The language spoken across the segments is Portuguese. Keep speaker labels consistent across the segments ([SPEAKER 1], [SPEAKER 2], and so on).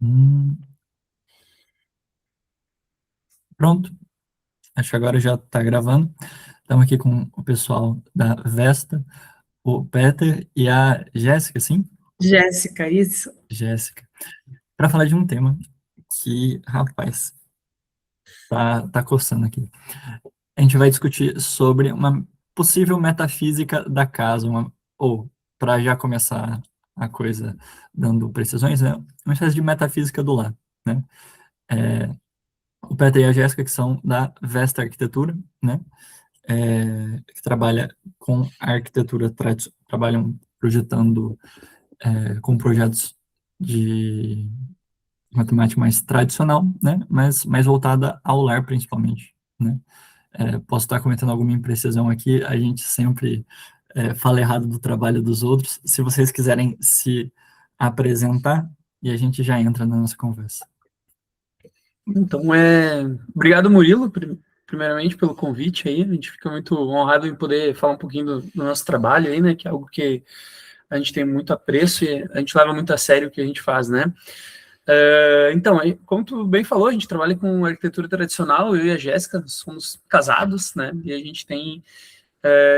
[SPEAKER 1] Hum, Pronto, acho que agora já está gravando. Estamos aqui com o pessoal da Vesta, o Peter e a Jéssica, sim?
[SPEAKER 2] Jéssica, isso.
[SPEAKER 1] Jéssica, para falar de um tema que, rapaz, tá coçando aqui. A gente vai discutir sobre uma possível metafísica da casa, ou, para já começar a coisa dando precisões, né? Uma espécie de metafísica do lar, né? O Peter e a Jéssica, que são da Vesta Arquitetura, né? Que trabalha com a arquitetura tradicional, trabalham projetando com projetos de matemática mais tradicional, né? Mas mais voltada ao lar, principalmente, né? Posso estar cometendo alguma imprecisão aqui, a gente sempre fala errado do trabalho dos outros. Se vocês quiserem se apresentar, e a gente já entra na nossa conversa.
[SPEAKER 2] Então, obrigado, Murilo, primeiramente pelo convite aí. A gente fica muito honrado em poder falar um pouquinho do nosso trabalho aí, né? Que é algo que a gente tem muito apreço e a gente leva muito a sério o que a gente faz, né? Então, como tu bem falou, a gente trabalha com arquitetura tradicional, eu e a Jéssica somos casados, né? E a gente tem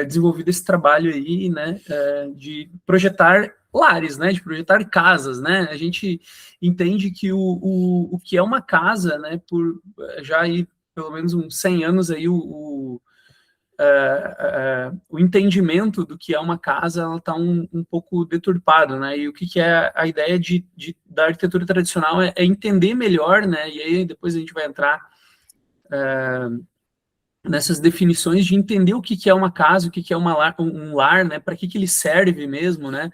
[SPEAKER 2] desenvolvido esse trabalho aí, né, de projetar lares, né, de projetar casas, né, a gente entende que o que é uma casa, né, por já aí pelo menos uns 100 anos aí, o entendimento do que é uma casa, ela está um pouco deturpado, né, e o que é a ideia da arquitetura tradicional é entender melhor, né, e aí depois a gente vai entrar nessas definições de entender o que é uma casa, o que é um lar, né? Para que ele serve mesmo, né?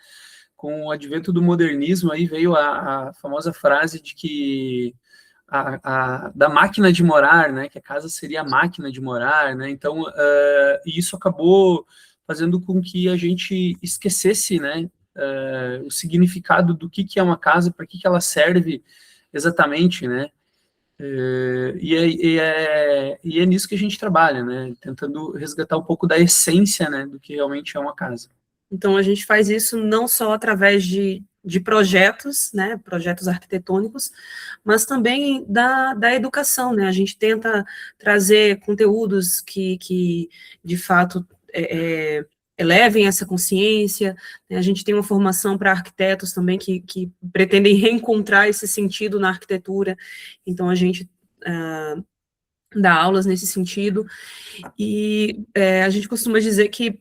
[SPEAKER 2] Com o advento do modernismo, aí veio a famosa frase de que da máquina de morar, né? Que a casa seria a máquina de morar, né? Então, e isso acabou fazendo com que a gente esquecesse, né? O significado do que é uma casa, para que ela serve exatamente, né? E é nisso que a gente trabalha, né? Tentando resgatar um pouco da essência, né, do que realmente é uma casa.
[SPEAKER 3] Então, a gente faz isso não só através de projetos, né, projetos arquitetônicos, mas também da educação, né? A gente tenta trazer conteúdos que de fato, elevem essa consciência, né? A gente tem uma formação para arquitetos também que pretendem reencontrar esse sentido na arquitetura, então a gente dá aulas nesse sentido, e a gente costuma dizer que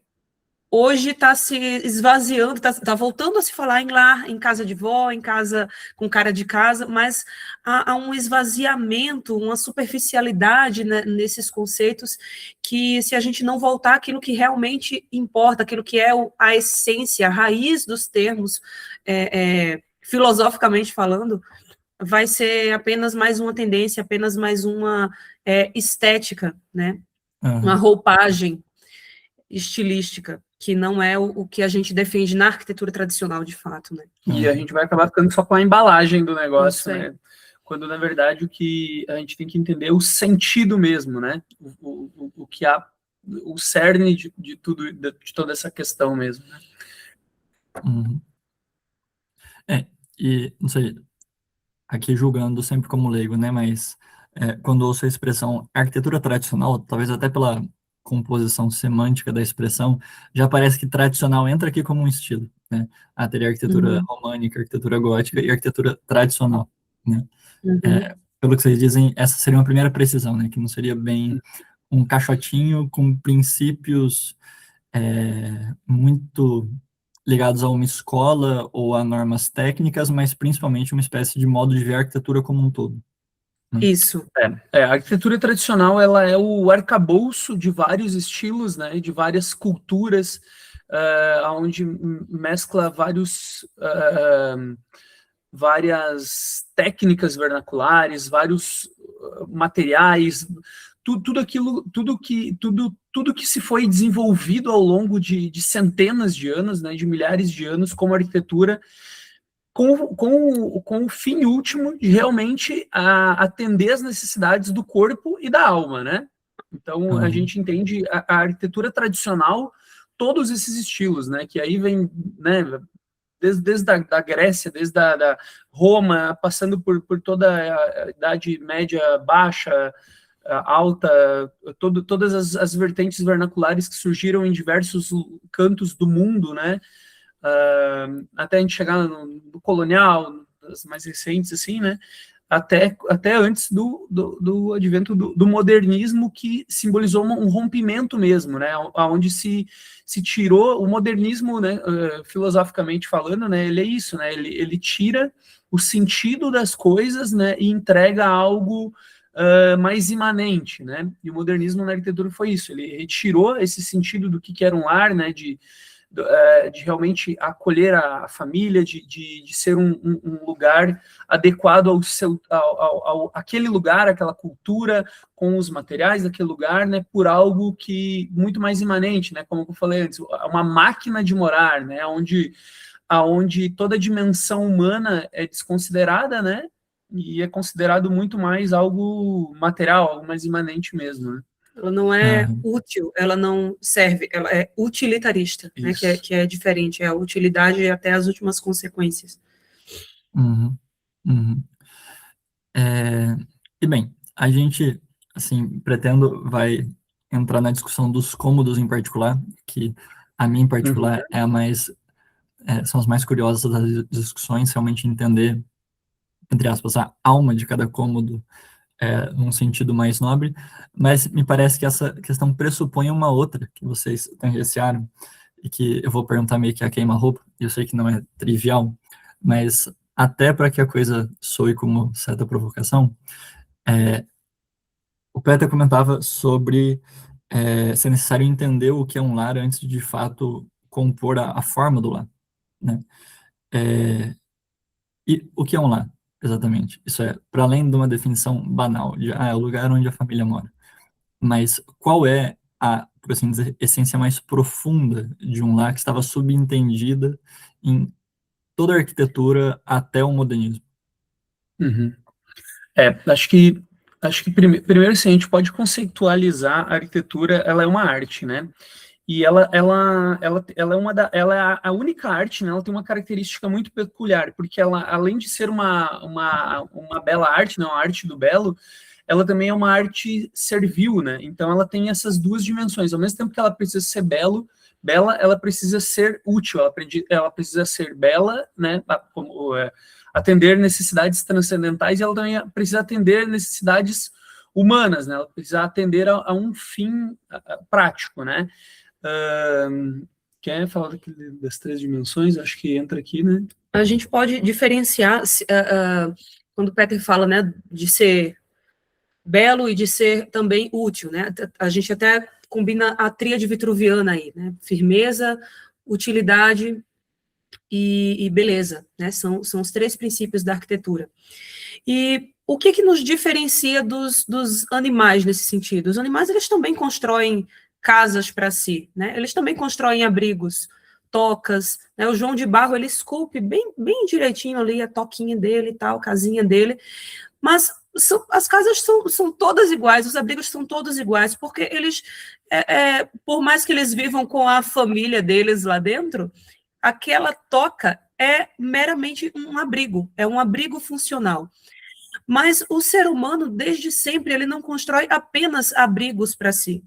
[SPEAKER 3] hoje está se esvaziando, está voltando a se falar em lar, em casa de vó, em casa com cara de casa, mas há um esvaziamento, uma superficialidade, né, nesses conceitos, que se a gente não voltar àquilo que realmente importa, aquilo que é a essência, a raiz dos termos, filosoficamente falando, vai ser apenas mais uma tendência, apenas mais uma estética, né? Uma roupagem estilística, que não é o que a gente defende na arquitetura tradicional, de fato, né?
[SPEAKER 2] E a gente vai acabar ficando só com a embalagem do negócio, né? Quando, na verdade, o que a gente tem que entender é o sentido mesmo, né? O que há, o cerne de tudo, de toda essa questão mesmo, né?
[SPEAKER 1] Uhum. E, não sei, aqui julgando sempre como leigo, né? Mas quando ouço a expressão arquitetura tradicional, talvez até pela composição semântica da expressão, já parece que tradicional entra aqui como um estilo, né? Teria arquitetura românica, arquitetura gótica e arquitetura tradicional, né? Pelo que vocês dizem, essa seria uma primeira precisão, né? Que não seria bem um caixotinho com princípios muito ligados a uma escola ou a normas técnicas, mas principalmente uma espécie de modo de ver a arquitetura como um todo.
[SPEAKER 3] Isso.
[SPEAKER 2] A arquitetura tradicional, ela é o arcabouço de vários estilos, né, de várias culturas, onde mescla várias técnicas vernaculares, vários materiais, tudo que se foi desenvolvido ao longo de centenas de anos, né, de milhares de anos, como arquitetura, com o fim último de realmente atender as necessidades do corpo e da alma, né? Então, a gente entende a arquitetura tradicional, todos esses estilos, né? Que aí vem, né? desde da Grécia, desde da Roma, passando por toda a Idade Média Baixa, alta, todas as vertentes vernaculares que surgiram em diversos cantos do mundo, né? Até a gente chegar no colonial, das mais recentes, assim, né? Até antes do advento do modernismo, que simbolizou um rompimento mesmo, né? Onde se tirou o modernismo, né? Filosoficamente falando, né? Ele é isso, né? Ele tira o sentido das coisas, né? E entrega algo mais imanente, né? E o modernismo na arquitetura foi isso. Ele retirou esse sentido do que era um lar, né? De realmente acolher a família, de ser um lugar adequado àquele lugar, aquela cultura, com os materiais daquele lugar, né, por algo que muito mais imanente, né, como eu falei antes, uma máquina de morar, né, onde toda a dimensão humana é desconsiderada, né, e é considerado muito mais algo material, algo mais imanente mesmo, né.
[SPEAKER 3] Ela não é útil, ela não serve, ela é utilitarista, né, que é diferente, é a utilidade até as últimas consequências.
[SPEAKER 1] E bem, a gente, assim, vai entrar na discussão dos cômodos em particular, que a minha em particular é a mais, são as mais curiosas das discussões, realmente entender, entre aspas, a alma de cada cômodo, num sentido mais nobre, mas me parece que essa questão pressupõe uma outra que vocês tangenciaram, e que eu vou perguntar meio que a queima-roupa, e eu sei que não é trivial, mas até para que a coisa soe como certa provocação, o Peter comentava sobre ser necessário entender o que é um lar antes de fato compor a forma do lar, né? E o que é um lar, exatamente? Isso é, para além de uma definição banal, de é o lugar onde a família mora. Mas qual é por assim dizer, essência mais profunda de um lar que estava subentendida em toda a arquitetura até o modernismo?
[SPEAKER 2] Acho que primeiro, assim, a gente pode conceitualizar a arquitetura, ela é uma arte, né? E ela é a única arte, né? Ela tem uma característica muito peculiar, porque ela, além de ser uma bela arte, né? Uma arte do belo, ela também é uma arte servil, né? Então ela tem essas duas dimensões. Ao mesmo tempo que ela precisa ser bela, ela precisa ser útil, ela precisa ser bela, né? Atender necessidades transcendentais, e ela também precisa atender necessidades humanas, né? Ela precisa atender a um fim prático, né? Quer falar das três dimensões? Acho que entra aqui, né?
[SPEAKER 3] A gente pode diferenciar, quando o Peter fala, né, de ser belo e de ser também útil, né? A gente até combina a tríade vitruviana aí, né? Firmeza, utilidade e beleza, né? São os três princípios da arquitetura. E o que nos diferencia dos animais nesse sentido? Os animais, eles também constroem casas para si, né? Eles também constroem abrigos, tocas, né? O João de Barro, ele esculpe bem direitinho ali a toquinha dele e tal, a casinha dele, mas as casas são todas iguais, os abrigos são todos iguais, porque eles, por mais que eles vivam com a família deles lá dentro, aquela toca é meramente um abrigo, é um abrigo funcional. Mas o ser humano, desde sempre, ele não constrói apenas abrigos para si.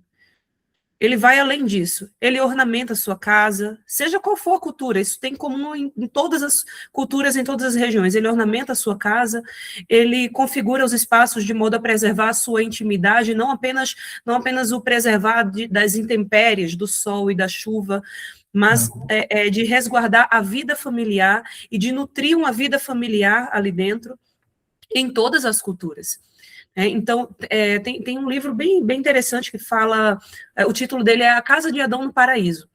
[SPEAKER 3] Ele vai além disso. Ele ornamenta a sua casa, seja qual for a cultura. Isso tem comum em todas as culturas, em todas as regiões. Ele ornamenta a sua casa, ele configura os espaços de modo a preservar a sua intimidade, não apenas o preservar das intempéries, do sol e da chuva, mas de resguardar a vida familiar e de nutrir uma vida familiar ali dentro, em todas as culturas. Então, tem um livro bem interessante que fala, o título dele é A Casa de Adão no Paraíso,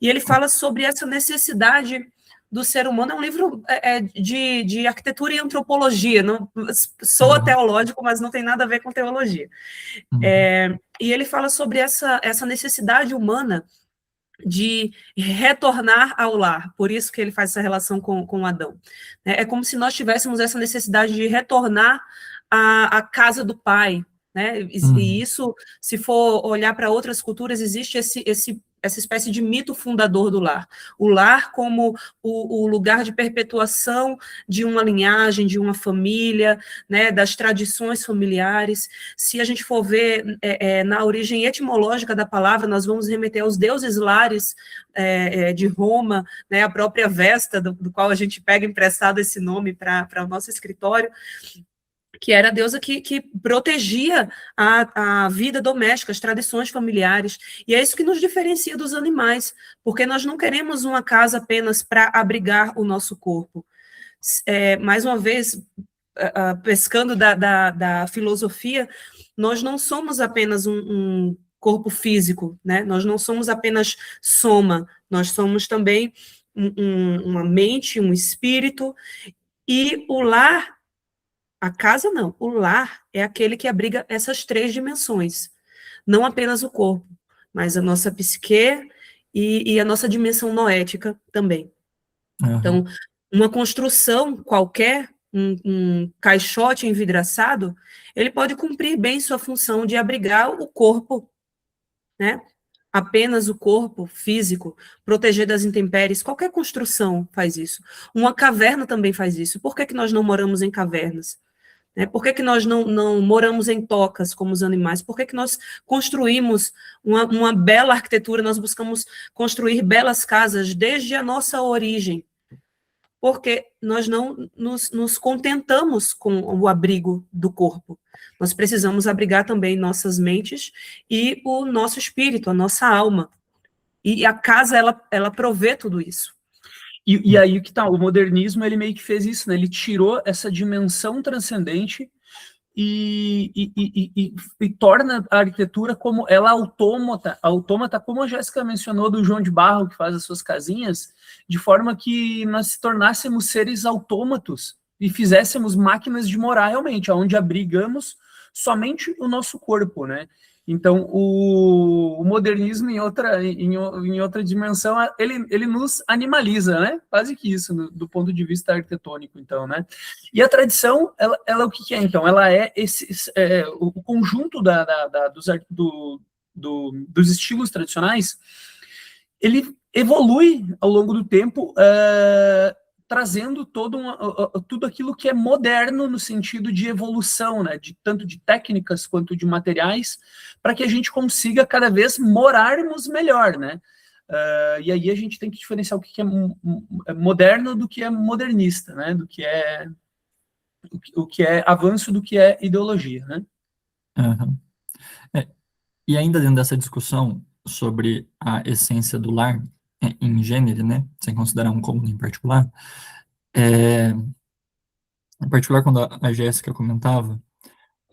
[SPEAKER 3] e ele fala sobre essa necessidade do ser humano. É um livro de arquitetura e antropologia, não soa teológico, mas não tem nada a ver com teologia. E ele fala sobre essa necessidade humana de retornar ao lar, por isso que ele faz essa relação com Adão. É como se nós tivéssemos essa necessidade de retornar à casa do pai, né? E isso, se for olhar para outras culturas, existe essa espécie de mito fundador do lar. O lar como o lugar de perpetuação de uma linhagem, de uma família, né, das tradições familiares. Se a gente for ver na origem etimológica da palavra, nós vamos remeter aos deuses lares de Roma, né, a própria Vesta, do qual a gente pega emprestado esse nome para o nosso escritório, que era a deusa que protegia a vida doméstica, as tradições familiares. E é isso que nos diferencia dos animais, porque nós não queremos uma casa apenas para abrigar o nosso corpo. Mais uma vez, pescando da filosofia, nós não somos apenas um corpo físico, né? Nós não somos apenas soma, nós somos também uma mente, um espírito, e o lar, a casa não, o lar é aquele que abriga essas 3 dimensões, não apenas o corpo, mas a nossa psique e a nossa dimensão noética também.
[SPEAKER 1] Uhum.
[SPEAKER 3] Então, uma construção qualquer, um caixote envidraçado, ele pode cumprir bem sua função de abrigar o corpo, né? Apenas o corpo físico, proteger das intempéries. Qualquer construção faz isso. Uma caverna também faz isso. Por que nós não moramos em cavernas? Por que nós não moramos em tocas como os animais? Por que nós construímos uma bela arquitetura, nós buscamos construir belas casas desde a nossa origem? Porque nós não nos contentamos com o abrigo do corpo. Nós precisamos abrigar também nossas mentes e o nosso espírito, a nossa alma. E a casa, ela provê tudo isso.
[SPEAKER 2] E aí que tá, o modernismo, ele meio que fez isso, né? Ele tirou essa dimensão transcendente e torna a arquitetura como ela autômata, como a Jéssica mencionou do João de Barro, que faz as suas casinhas, de forma que nós se tornássemos seres autômatos e fizéssemos máquinas de morar realmente, onde abrigamos somente o nosso corpo, né? Então, o modernismo, em outra dimensão, ele nos animaliza, né? Quase que isso, do ponto de vista arquitetônico, então, né? E a tradição, ela o que é, então? Ela é o conjunto dos estilos tradicionais, ele evolui ao longo do tempo, trazendo tudo aquilo que é moderno no sentido de evolução, né, tanto de técnicas quanto de materiais, para que a gente consiga cada vez morarmos melhor, né? E aí a gente tem que diferenciar o que é moderno do que é modernista, né? Do que é o que é avanço do que é ideologia, né?
[SPEAKER 1] Uhum. E ainda dentro dessa discussão sobre a essência do lar, em gênero, né, sem considerar um cômodo em particular, em particular quando a Jéssica comentava,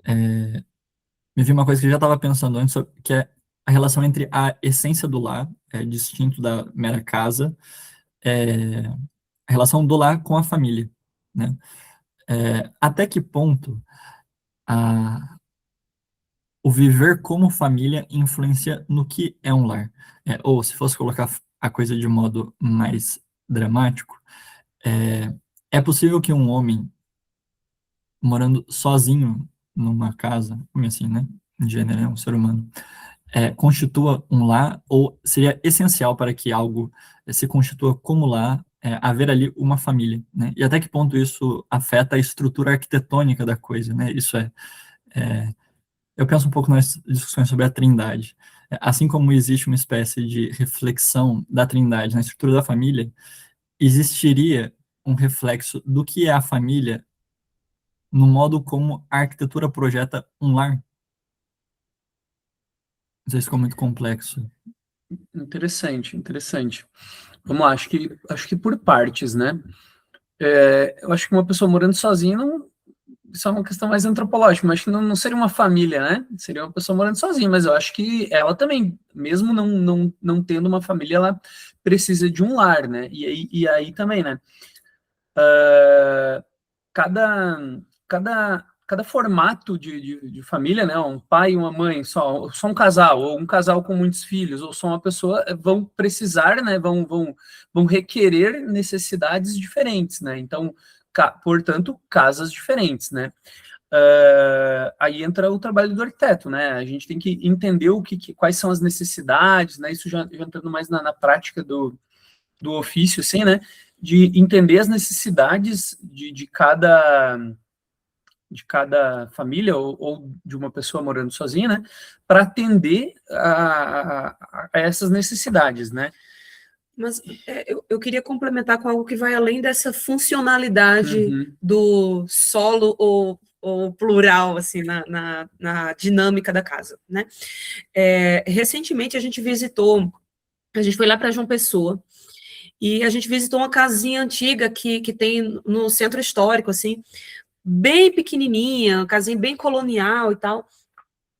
[SPEAKER 1] me vi uma coisa que eu já estava pensando antes, que é a relação entre a essência do lar, distinto da mera casa, a relação do lar com a família, né? Até que ponto o viver como família influencia no que é um lar? Ou, se fosse colocar a coisa de modo mais dramático, é possível que um homem morando sozinho numa casa, como assim, né? Em gênero, um ser humano, constitua um lar, ou seria essencial para que algo se constitua como lar, haver ali uma família, né? E até que ponto isso afeta a estrutura arquitetônica da coisa, né? Isso eu penso um pouco nas discussões sobre a Trindade. Assim como existe uma espécie de reflexão da Trindade na estrutura da família, existiria um reflexo do que é a família no modo como a arquitetura projeta um lar? Não sei se ficou muito complexo.
[SPEAKER 2] Interessante. Vamos lá, acho que por partes, né? Eu acho que uma pessoa morando sozinha, isso é uma questão mais antropológica, mas acho que não seria uma família, né? Seria uma pessoa morando sozinha, mas eu acho que ela também, mesmo não tendo uma família, ela precisa de um lar, né? E aí também, né? Cada formato de família, né? Um pai e uma mãe, só um casal, ou um casal com muitos filhos, ou só uma pessoa, vão precisar, né? Vão requerer necessidades diferentes, né? Então, portanto, casas diferentes, né? aí entra o trabalho do arquiteto, né? A gente tem que entender quais são as necessidades, né? Isso já entrando mais na prática do ofício, assim, né? De entender as necessidades de cada família ou de uma pessoa morando sozinha, né? Para atender a essas necessidades, né?
[SPEAKER 3] Mas eu queria complementar com algo que vai além dessa funcionalidade do solo ou plural, assim, na dinâmica da casa, né? Recentemente a gente foi lá para João Pessoa, e a gente visitou uma casinha antiga que tem no centro histórico, assim, bem pequenininha, uma casinha bem colonial e tal.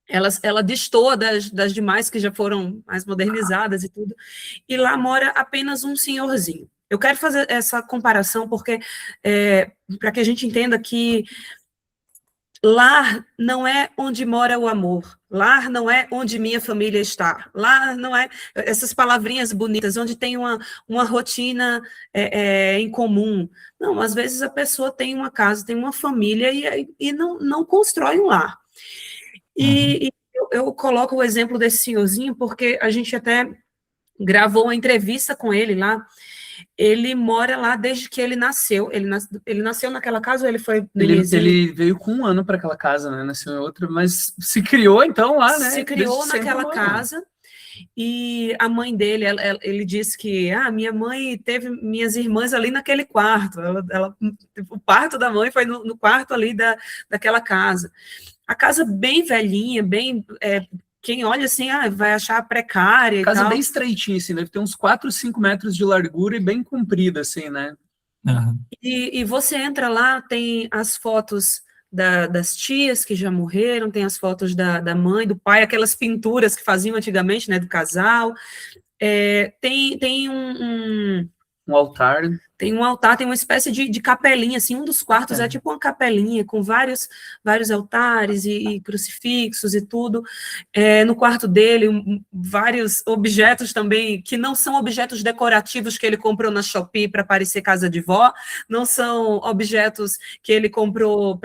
[SPEAKER 3] Ela destoa das demais que já foram mais modernizadas e tudo, e lá mora apenas um senhorzinho. Eu quero fazer essa comparação porque para que a gente entenda que lar não é onde mora o amor, lar não é onde minha família está, lar não é essas palavrinhas bonitas, onde tem uma rotina em comum. Não, às vezes a pessoa tem uma casa, tem uma família e não constrói um lar. E eu coloco o exemplo desse senhorzinho porque a gente até gravou uma entrevista com ele lá. Ele mora lá desde que ele nasceu. Ele nasceu naquela casa ou ele foi no
[SPEAKER 2] Ele veio com 1 ano para aquela casa, né? Nasceu em outra, mas se criou então lá, né?
[SPEAKER 3] Se criou naquela casa. E a mãe dele, ele disse que minha mãe teve minhas irmãs ali naquele quarto. O parto da mãe foi no quarto ali daquela casa. A casa bem velhinha, bem... quem olha assim, vai achar precária.
[SPEAKER 2] Casa
[SPEAKER 3] e tal.
[SPEAKER 2] bem estreitinha, assim, deve ter uns 4, 5 metros de largura e bem comprida, assim, né?
[SPEAKER 3] E você entra lá, tem as fotos das tias que já morreram, tem as fotos da mãe, do pai, aquelas pinturas que faziam antigamente, né, do casal. Tem
[SPEAKER 2] um altar.
[SPEAKER 3] Tem um altar, tem uma espécie de capelinha, assim, um dos quartos é tipo uma capelinha, com vários altares e crucifixos e tudo. No quarto dele, vários objetos também, que não são objetos decorativos que ele comprou na Shopee para parecer casa de vó, não são objetos que ele comprou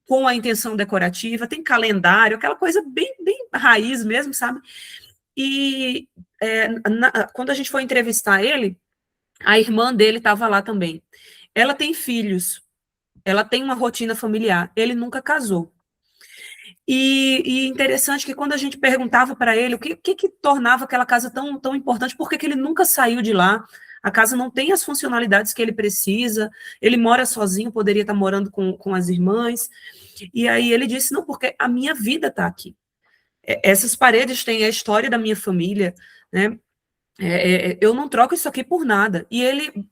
[SPEAKER 3] com a intenção decorativa, tem calendário, aquela coisa bem, bem raiz mesmo, sabe? E quando a gente foi entrevistar ele, a irmã dele estava lá também. Ela tem filhos, ela tem uma rotina familiar, ele nunca casou. E interessante que quando a gente perguntava para ele o que tornava aquela casa tão, tão importante, por que ele nunca saiu de lá, a casa não tem as funcionalidades que ele precisa, ele mora sozinho, poderia estar morando com as irmãs, e aí ele disse, não, porque a minha vida está aqui. Essas paredes têm a história da minha família, né? Eu não troco isso aqui por nada. E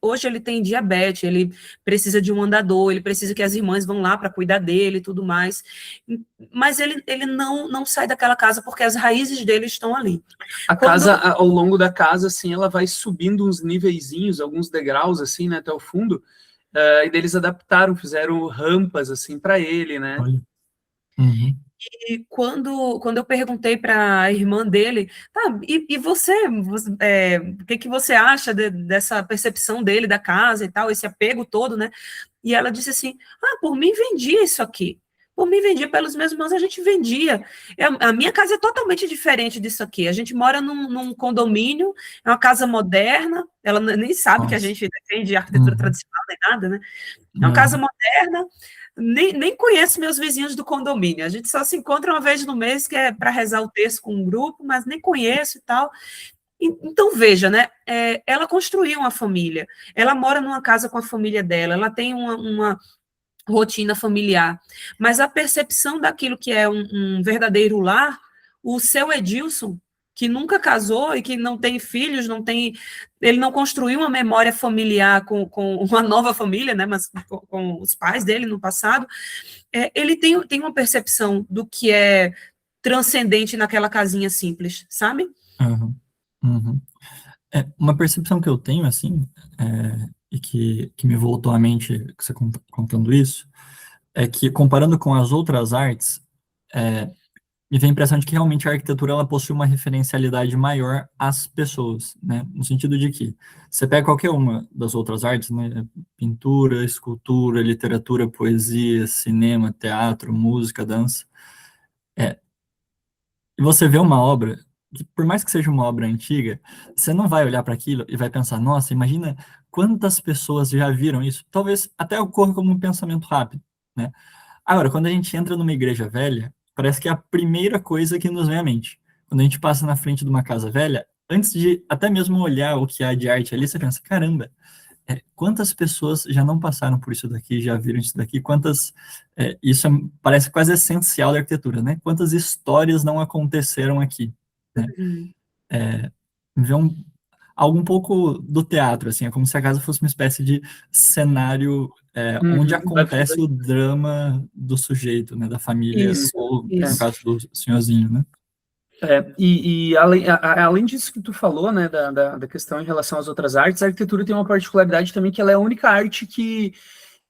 [SPEAKER 3] hoje ele tem diabetes, ele precisa de um andador, ele precisa que as irmãs vão lá para cuidar dele e tudo mais. Mas ele não sai daquela casa porque as raízes dele estão ali.
[SPEAKER 2] Casa, ao longo da casa, assim, ela vai subindo uns niveizinhos, alguns degraus, assim, né, até o fundo. E daí eles adaptaram, fizeram rampas, assim, para ele, né?
[SPEAKER 1] Olha.
[SPEAKER 3] E quando eu perguntei para a irmã dele, e você, o que você acha dessa percepção dele da casa e tal, esse apego todo, né? E ela disse assim, por mim vendia isso aqui, por mim vendia, pelos meus irmãos a gente vendia. A minha casa é totalmente diferente disso aqui, a gente mora num condomínio, é uma casa moderna, ela nem sabe que a gente defende arquitetura tradicional nem nada, né? É uma casa moderna, nem conheço meus vizinhos do condomínio, a gente só se encontra uma vez no mês, que é para rezar o terço com um grupo, mas nem conheço e tal. Então, veja, né, ela construiu uma família, ela mora numa casa com a família dela, ela tem uma rotina familiar, mas a percepção daquilo que é um verdadeiro lar, o seu Edilson, que nunca casou e que não tem filhos, ele não construiu uma memória familiar com uma nova família, né, mas com os pais dele no passado, ele tem uma percepção do que é transcendente naquela casinha simples, sabe?
[SPEAKER 1] Uma percepção que eu tenho, assim, e que me voltou à mente, você contando isso, é que, comparando com as outras artes, me vem a impressão de que realmente a arquitetura ela possui uma referencialidade maior às pessoas, né? No sentido de que você pega qualquer uma das outras artes, né? pintura, escultura, literatura, poesia, cinema, teatro, música, dança. E você vê uma obra, que por mais que seja uma obra antiga, você não vai olhar para aquilo e vai pensar, nossa, imagina quantas pessoas já viram isso. Talvez até ocorra como um pensamento rápido, né? Agora, quando a gente entra numa igreja velha, parece que é a primeira coisa que nos vem à mente. Quando a gente passa na frente de uma casa velha, antes de até mesmo olhar o que há de arte ali, você pensa, caramba, quantas pessoas já não passaram por isso daqui, já viram isso daqui, parece quase essencial da arquitetura, né? Quantas histórias não aconteceram aqui, né?
[SPEAKER 3] Uhum.
[SPEAKER 1] Ver algo um pouco do teatro, assim, é como se a casa fosse uma espécie de cenário onde
[SPEAKER 2] Da vida.
[SPEAKER 1] acontece o drama do sujeito, né, da família,
[SPEAKER 3] Isso,
[SPEAKER 1] ou no
[SPEAKER 3] isso.
[SPEAKER 1] caso do senhorzinho, né?
[SPEAKER 2] E além disso que tu falou, né, da questão em relação às outras artes, a arquitetura tem uma particularidade também que ela é a única arte que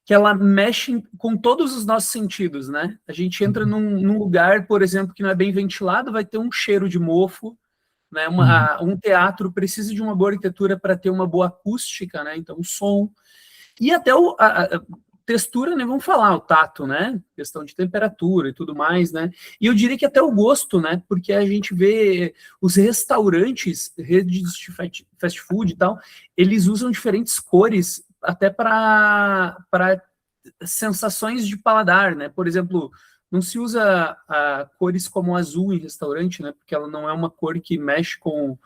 [SPEAKER 2] ela mexe com todos os nossos sentidos, né? A gente entra num lugar, por exemplo, que não é bem ventilado, vai ter um cheiro de mofo, né? Um teatro precisa de uma boa arquitetura para ter uma boa acústica, né? Então, o som. E até a textura, né? Vamos falar, o tato, né? Questão de temperatura e tudo mais, né? E eu diria que até o gosto, né? Porque a gente vê os restaurantes, redes de fast food e tal, eles usam diferentes cores até para sensações de paladar, né? Por exemplo, não se usa cores como azul em restaurante, né? Porque ela não é uma cor que mexe com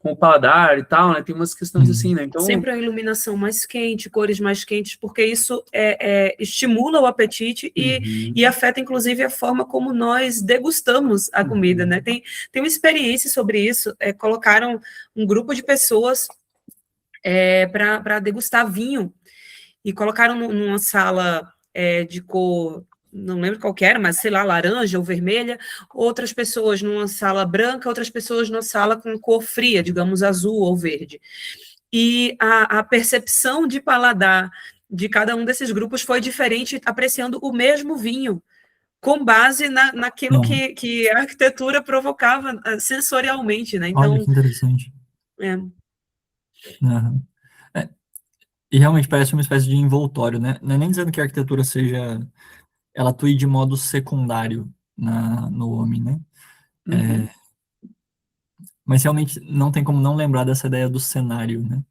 [SPEAKER 2] o paladar e tal, né? Tem umas questões assim, né? Então,
[SPEAKER 3] sempre a iluminação mais quente, cores mais quentes, porque isso estimula o apetite e afeta, inclusive, a forma como nós degustamos a comida, né? Tem uma experiência sobre isso, colocaram um grupo de pessoas para degustar vinho e colocaram numa sala de cor, não lembro qual que era, mas sei lá, laranja ou vermelha, outras pessoas numa sala branca, outras pessoas numa sala com cor fria, digamos azul ou verde. E a percepção de paladar de cada um desses grupos foi diferente, apreciando o mesmo vinho, com base naquilo que a arquitetura provocava sensorialmente, né? Então,
[SPEAKER 1] olha que interessante.
[SPEAKER 3] é.
[SPEAKER 1] Uhum. E realmente parece uma espécie de envoltório, né? Não é nem dizendo que a arquitetura ela atue de modo secundário no homem, né? Mas realmente não tem como não lembrar dessa ideia do cenário, né?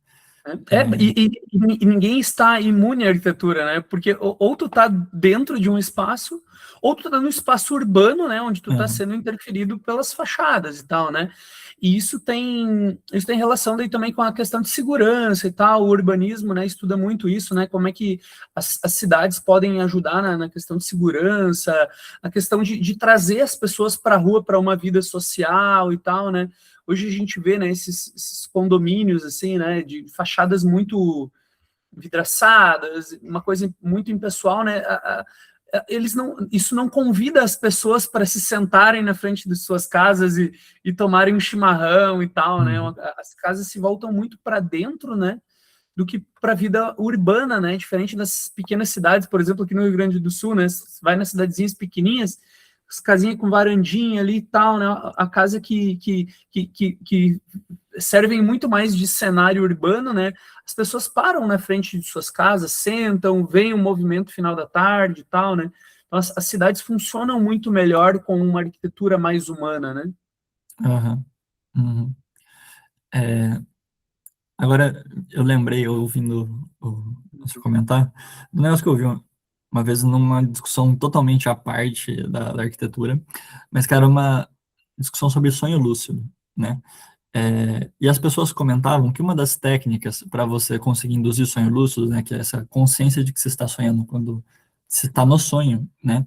[SPEAKER 2] E ninguém está imune à arquitetura, né? Porque ou tu tá dentro de um espaço, ou tu tá no espaço urbano, né? Onde tu tá sendo interferido pelas fachadas e tal, né? E isso tem relação daí também com a questão de segurança e tal. O urbanismo, né? Estuda muito isso, né? Como é que as cidades podem ajudar na questão de segurança, a questão de trazer as pessoas para a rua para uma vida social e tal, né? Hoje a gente vê, né, esses condomínios, assim, né, de fachadas muito vidraçadas, uma coisa muito impessoal, né, isso não convida as pessoas para se sentarem na frente de suas casas e tomarem um chimarrão e tal, né, as casas se voltam muito para dentro, né, do que para a vida urbana, né, diferente das pequenas cidades, por exemplo, aqui no Rio Grande do Sul, né, você vai nas cidadezinhas pequenininhas, as casinhas com varandinha ali e tal, né? A casa que servem muito mais de cenário urbano, né? As pessoas param na frente de suas casas, sentam, veem o movimento final da tarde e tal, né? Então, as cidades funcionam muito melhor com uma arquitetura mais humana, né?
[SPEAKER 1] Uhum. Agora, eu lembrei, ouvindo você comentar, do negócio que eu vi uma vez numa discussão totalmente à parte da arquitetura, mas que era uma discussão sobre sonho lúcido, né? E as pessoas comentavam que uma das técnicas para você conseguir induzir sonho lúcido, né, que é essa consciência de que você está sonhando quando você está no sonho, né,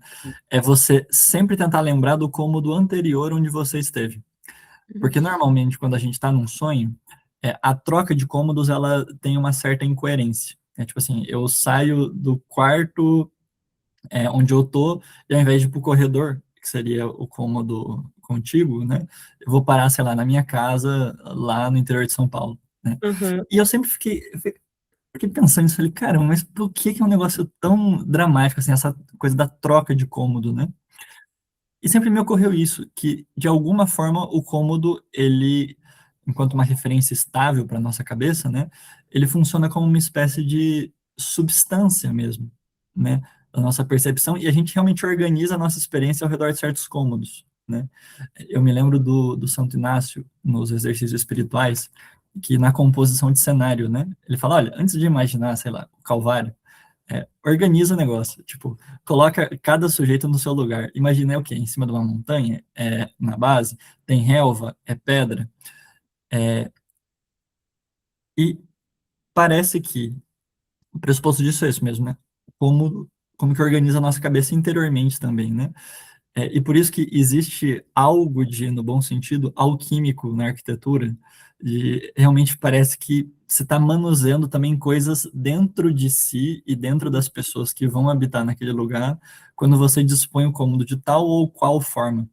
[SPEAKER 1] é você sempre tentar lembrar do cômodo anterior onde você esteve. Porque normalmente quando a gente está num sonho, a troca de cômodos ela tem uma certa incoerência. Tipo assim, eu saio do quarto onde eu tô e ao invés de ir pro corredor, que seria o cômodo contíguo, né, eu vou parar, sei lá, na minha casa lá no interior de São Paulo, né? E eu sempre fiquei pensando nisso, falei, cara, mas por que é um negócio tão dramático assim, essa coisa da troca de cômodo, né? E sempre me ocorreu isso, que de alguma forma o cômodo, ele, enquanto uma referência estável para nossa cabeça, né, ele funciona como uma espécie de substância mesmo, né, da nossa percepção, e a gente realmente organiza a nossa experiência ao redor de certos cômodos, né. Eu me lembro do Santo Inácio, nos exercícios espirituais, que na composição de cenário, né, ele fala, olha, antes de imaginar, sei lá, o Calvário, organiza o negócio, tipo, coloca cada sujeito no seu lugar. Imagina o quê? Em cima de uma montanha, na base, tem relva, pedra, e parece que o pressuposto disso é isso mesmo, né? Como que organiza a nossa cabeça interiormente também, né? E por isso que existe algo de, no bom sentido, alquímico na arquitetura, e realmente parece que você está manuseando também coisas dentro de si e dentro das pessoas que vão habitar naquele lugar, quando você dispõe o cômodo de tal ou qual forma,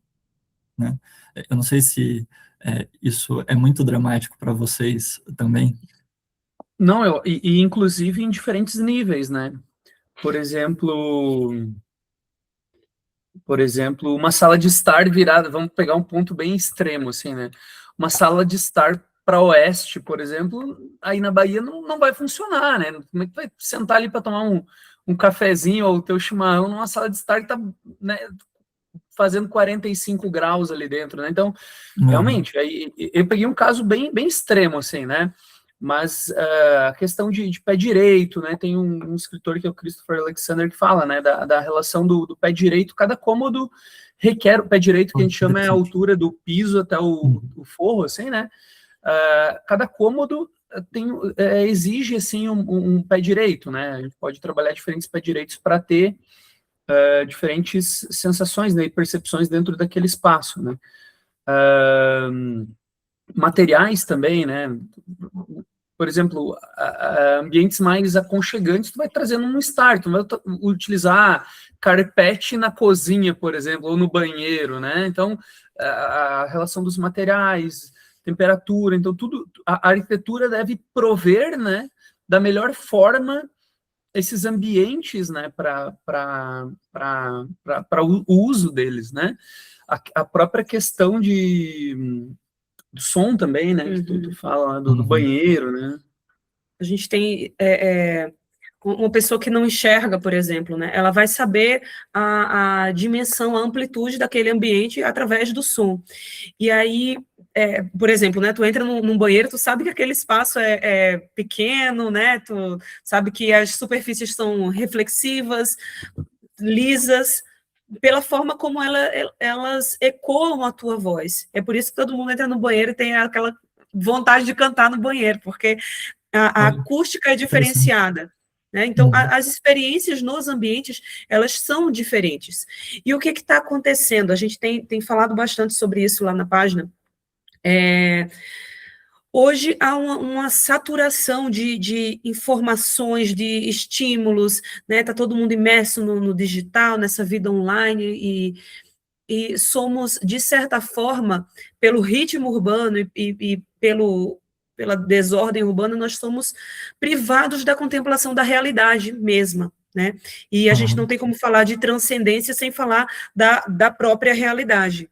[SPEAKER 1] né? Eu não sei se isso é muito dramático para vocês também.
[SPEAKER 2] Não, e inclusive em diferentes níveis, né? Por exemplo, uma sala de estar virada, vamos pegar um ponto bem extremo, assim, né? Uma sala de estar para oeste, por exemplo, aí na Bahia não vai funcionar, né? Como é que vai sentar ali para tomar um cafezinho ou o teu chimarrão numa sala de estar que está, né, fazendo 45 graus ali dentro, né? Então, realmente, aí eu peguei um caso bem extremo, assim, né? Mas a questão de pé direito, né? Tem um escritor que é o Christopher Alexander que fala, né? Da relação do pé direito. Cada cômodo requer o pé direito, que a gente chama a altura do piso até o forro, assim, né? Cada cômodo exige, assim, um pé direito, né? A gente pode trabalhar diferentes pé direitos para ter diferentes sensações, né? E percepções dentro daquele espaço, né? Materiais também, né? Por exemplo, ambientes mais aconchegantes, tu vai trazendo um start, tu vai utilizar carpete na cozinha, por exemplo, ou no banheiro, né? Então, a relação dos materiais, temperatura, então tudo, a arquitetura deve prover, né, da melhor forma esses ambientes, né, para o uso deles, né? A própria questão do som também, né, que tu fala do banheiro, né?
[SPEAKER 3] A gente tem uma pessoa que não enxerga, por exemplo, né? Ela vai saber a dimensão, a amplitude daquele ambiente através do som. E aí, por exemplo, né? Tu entra num banheiro, tu sabe que aquele espaço é pequeno, né? Tu sabe que as superfícies são reflexivas, lisas, pela forma como elas ecoam a tua voz. É por isso que todo mundo entra no banheiro e tem aquela vontade de cantar no banheiro, porque a acústica é diferenciada, né? Então, as experiências nos ambientes, elas são diferentes. E o que está acontecendo? A gente tem falado bastante sobre isso lá na página. Hoje há uma saturação de informações, de estímulos, né? Está todo mundo imerso no digital, nessa vida online, e somos, de certa forma, pelo ritmo urbano e pela desordem urbana, nós somos privados da contemplação da realidade mesma, né? E a gente não tem como falar de transcendência sem falar da própria realidade.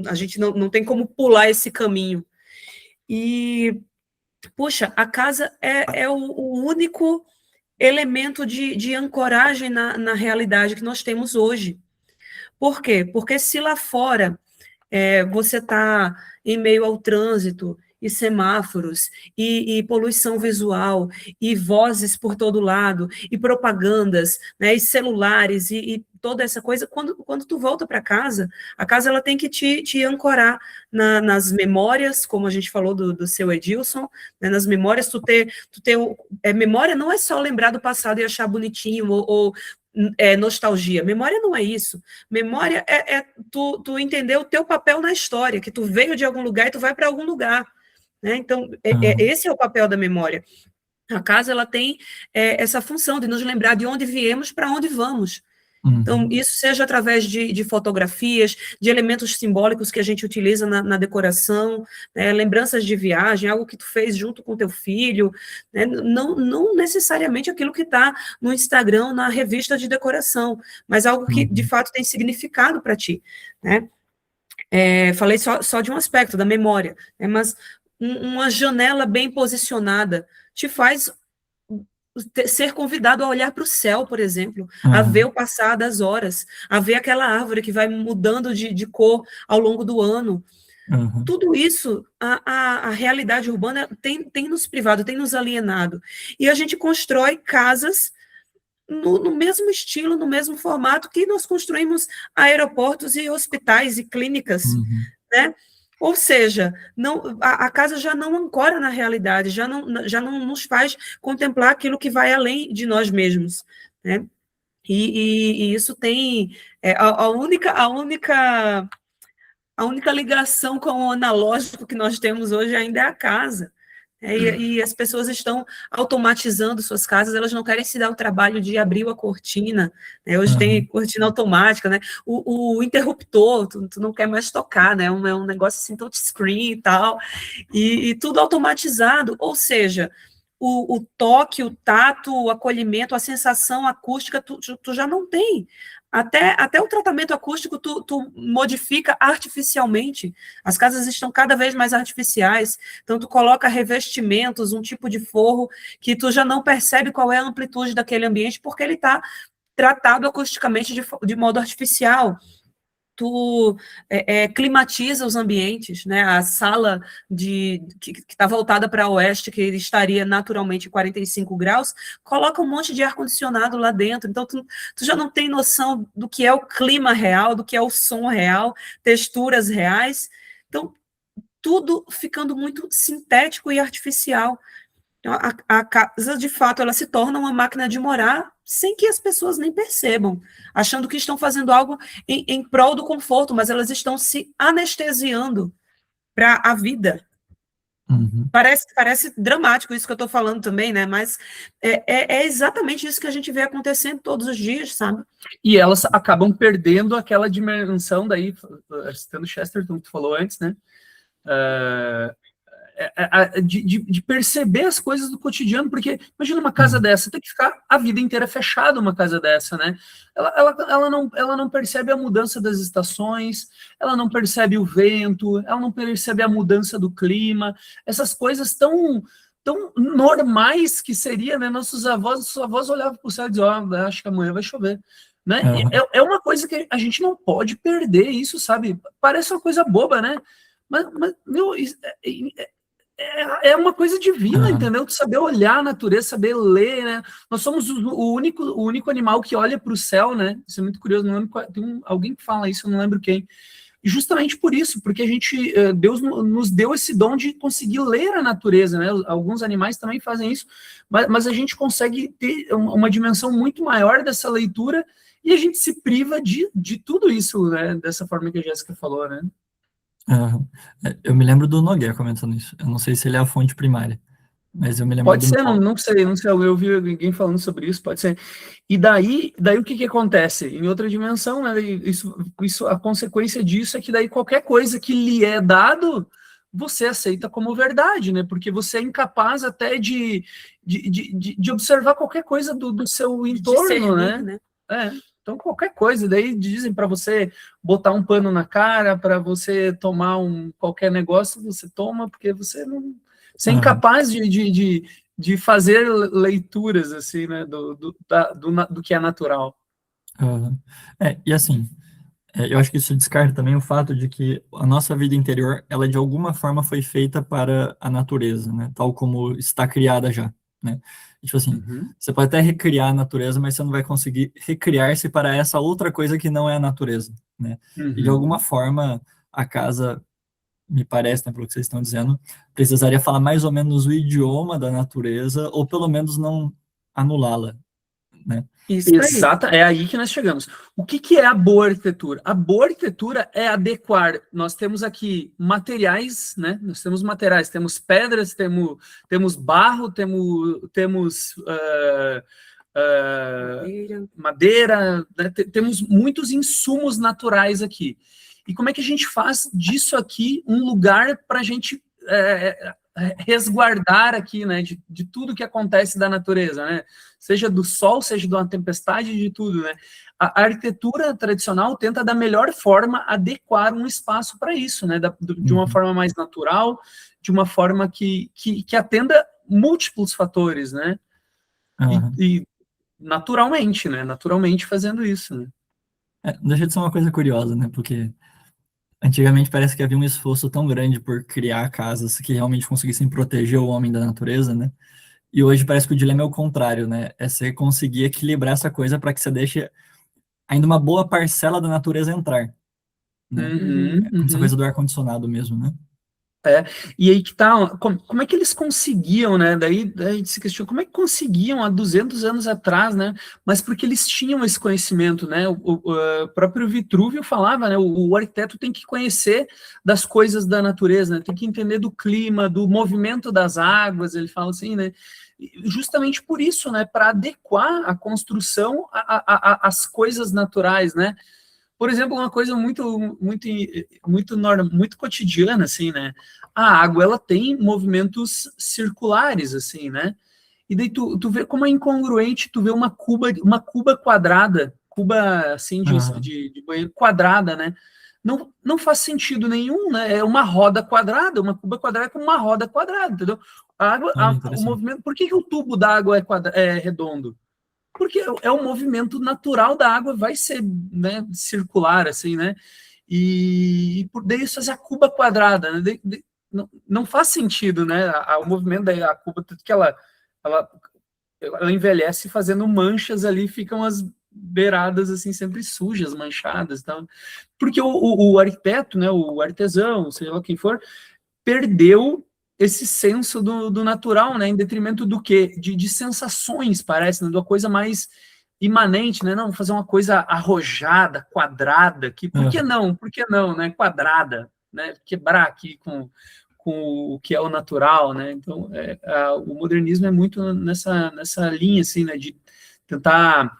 [SPEAKER 3] A gente não tem como pular esse caminho. E, puxa, a casa é o único elemento de ancoragem na realidade que nós temos hoje. Por quê? Porque se lá fora você está em meio ao trânsito e semáforos e poluição visual e vozes por todo lado e propagandas, né, e celulares e toda essa coisa, quando tu volta para casa, a casa ela tem que te ancorar nas memórias, como a gente falou do seu Edilson, né, nas memórias, memória não é só lembrar do passado e achar bonitinho ou nostalgia. Memória não é isso. Memória é tu entender o teu papel na história, que tu veio de algum lugar e tu vai para algum lugar, né? Então, esse é o papel da memória. A casa, ela tem essa função de nos lembrar de onde viemos para onde vamos. Então, isso seja através de fotografias, de elementos simbólicos que a gente utiliza na decoração, né, lembranças de viagem, algo que tu fez junto com teu filho, né, não necessariamente aquilo que está no Instagram, na revista de decoração, mas algo que, de fato, tem significado para ti, né? Falei só de um aspecto, da memória, né, mas uma janela bem posicionada te faz ser convidado a olhar para o céu, por exemplo, a ver o passar das horas, a ver aquela árvore que vai mudando de cor ao longo do ano. Tudo isso, a realidade urbana tem nos privado, tem nos alienado. E a gente constrói casas no mesmo estilo, no mesmo formato que nós construímos aeroportos e hospitais e clínicas, né? Ou seja, a casa já não ancora na realidade, já não nos faz contemplar aquilo que vai além de nós mesmos, né? E isso tem a única ligação com o analógico que nós temos hoje ainda é a casa. E as pessoas estão automatizando suas casas, elas não querem se dar o trabalho de abrir a cortina, né? Hoje tem cortina automática, né? O interruptor, tu não quer mais tocar, né? É um negócio assim, touchscreen e tal, e tudo automatizado, ou seja, o toque, o tato, o acolhimento, a sensação acústica, tu já não tem. Até o tratamento acústico tu modifica artificialmente. As casas estão cada vez mais artificiais, então tu coloca revestimentos, um tipo de forro que tu já não percebe qual é a amplitude daquele ambiente, porque ele está tratado acusticamente de modo artificial. Tu climatiza os ambientes, né? A sala que está voltada para oeste, que estaria naturalmente 45 graus, coloca um monte de ar-condicionado lá dentro, então tu já não tem noção do que é o clima real, do que é o som real, texturas reais, então tudo ficando muito sintético e artificial. Então, a casa, de fato, ela se torna uma máquina de morar sem que as pessoas nem percebam, achando que estão fazendo algo em prol do conforto, mas elas estão se anestesiando para a vida. Parece dramático isso que eu estou falando também, né? Mas é exatamente isso que a gente vê acontecendo todos os dias, sabe?
[SPEAKER 2] E elas acabam perdendo aquela dimensão daí, citando Chesterton, que tu falou antes, né? De perceber as coisas do cotidiano, porque imagina uma casa dessa, tem que ficar a vida inteira fechada uma casa dessa, né? Ela não percebe a mudança das estações, ela não percebe o vento, ela não percebe a mudança do clima, essas coisas tão normais que seria, né? Nossos avós olhavam para o céu e diziam, acho que amanhã vai chover. Né? É uma coisa que a gente não pode perder isso, sabe? Parece uma coisa boba, né? Mas meu, é uma coisa divina, entendeu? Tu saber olhar a natureza, saber ler, né? Nós somos o único animal que olha para o céu, né? Isso é muito curioso, não lembro, tem alguém que fala isso, eu não lembro quem. E justamente por isso, porque Deus nos deu esse dom de conseguir ler a natureza, né? Alguns animais também fazem isso, mas a gente consegue ter uma dimensão muito maior dessa leitura e a gente se priva de tudo isso, né? Dessa forma que a Jéssica falou, né?
[SPEAKER 1] Eu me lembro do Nogueira comentando isso. Eu não sei se ele é a fonte primária, mas eu me lembro
[SPEAKER 2] Pode ser, não sei, eu vi alguém falando sobre isso, pode ser. E daí o que acontece? Em outra dimensão, né, isso, a consequência disso é que daí qualquer coisa que lhe é dado, você aceita como verdade, né? Porque você é incapaz até de observar qualquer coisa do seu entorno, né? Então, qualquer coisa, daí dizem para você botar um pano na cara, para você tomar qualquer negócio, você toma, porque você não... Você é incapaz de fazer leituras, assim, né, do que é natural.
[SPEAKER 1] E assim, eu acho que isso descarta também o fato de que a nossa vida interior, ela de alguma forma foi feita para a natureza, né, tal como está criada já, né. Tipo assim, você pode até recriar a natureza, mas você não vai conseguir recriar-se para essa outra coisa que não é a natureza, né. E de alguma forma, a casa, me parece, né, pelo que vocês estão dizendo, precisaria falar mais ou menos o idioma da natureza, ou pelo menos não anulá-la, né.
[SPEAKER 2] Exato, é aí que nós chegamos. O que é a boa arquitetura? A boa arquitetura é adequar. Nós temos aqui materiais, né? Nós temos materiais, temos pedras, temos barro, temos madeira, né? Temos muitos insumos naturais aqui. E como é que a gente faz disso aqui um lugar para a gente resguardar aqui, né, de tudo que acontece da natureza, né, seja do sol, seja de uma tempestade, de tudo, né, a arquitetura tradicional tenta da melhor forma adequar um espaço para isso, né, de uma forma mais natural, de uma forma que atenda múltiplos fatores, né.
[SPEAKER 1] Aham.
[SPEAKER 2] e naturalmente, né? Naturalmente fazendo isso, né?
[SPEAKER 1] Deixa de ser uma coisa curiosa, né? Porque antigamente parece que havia um esforço tão grande por criar casas que realmente conseguissem proteger o homem da natureza, né? E hoje parece que o dilema é o contrário, né? É você conseguir equilibrar essa coisa para que você deixe ainda uma boa parcela da natureza entrar, né?
[SPEAKER 2] Uhum,
[SPEAKER 1] Como essa
[SPEAKER 2] uhum.
[SPEAKER 1] coisa do ar-condicionado mesmo, né?
[SPEAKER 2] E aí que tá, como é que eles conseguiam, né? Daí se questiona, como é que conseguiam há 200 anos atrás, né? Mas porque eles tinham esse conhecimento, né? O próprio Vitrúvio falava, né? O arquiteto tem que conhecer das coisas da natureza, né? Tem que entender do clima, do movimento das águas, ele fala assim, né? E justamente por isso, né? Para adequar a construção às coisas naturais, né? Por exemplo, uma coisa muito cotidiana, assim, né? A água, ela tem movimentos circulares, assim, né? E daí tu vê como é incongruente, tu vê uma cuba quadrada, cuba, assim,
[SPEAKER 1] Aham.
[SPEAKER 2] de banheiro quadrada, né? Não faz sentido nenhum, né? É uma roda quadrada, uma cuba quadrada com uma roda quadrada, entendeu? A água,
[SPEAKER 1] Olha,
[SPEAKER 2] o
[SPEAKER 1] interessante.
[SPEAKER 2] movimento... Por que o tubo d'água é redondo? Porque é o movimento natural da água, vai ser, né, circular, assim, né? E por daí isso fazer a cuba quadrada, né? Não faz sentido, né? O movimento da cuba, tudo que ela, ela envelhece fazendo manchas ali, ficam as beiradas assim sempre sujas, manchadas, então, porque o arquiteto, né, o artesão, seja lá quem for, perdeu esse senso do natural, né, em detrimento do quê? De sensações, parece, né, de uma coisa mais imanente, né, não, fazer uma coisa arrojada, quadrada, por que
[SPEAKER 1] Aham.
[SPEAKER 2] não? Por que não, né, quadrada, né, quebrar aqui com o que é o natural, né, então, o modernismo é muito nessa linha, assim, né, de tentar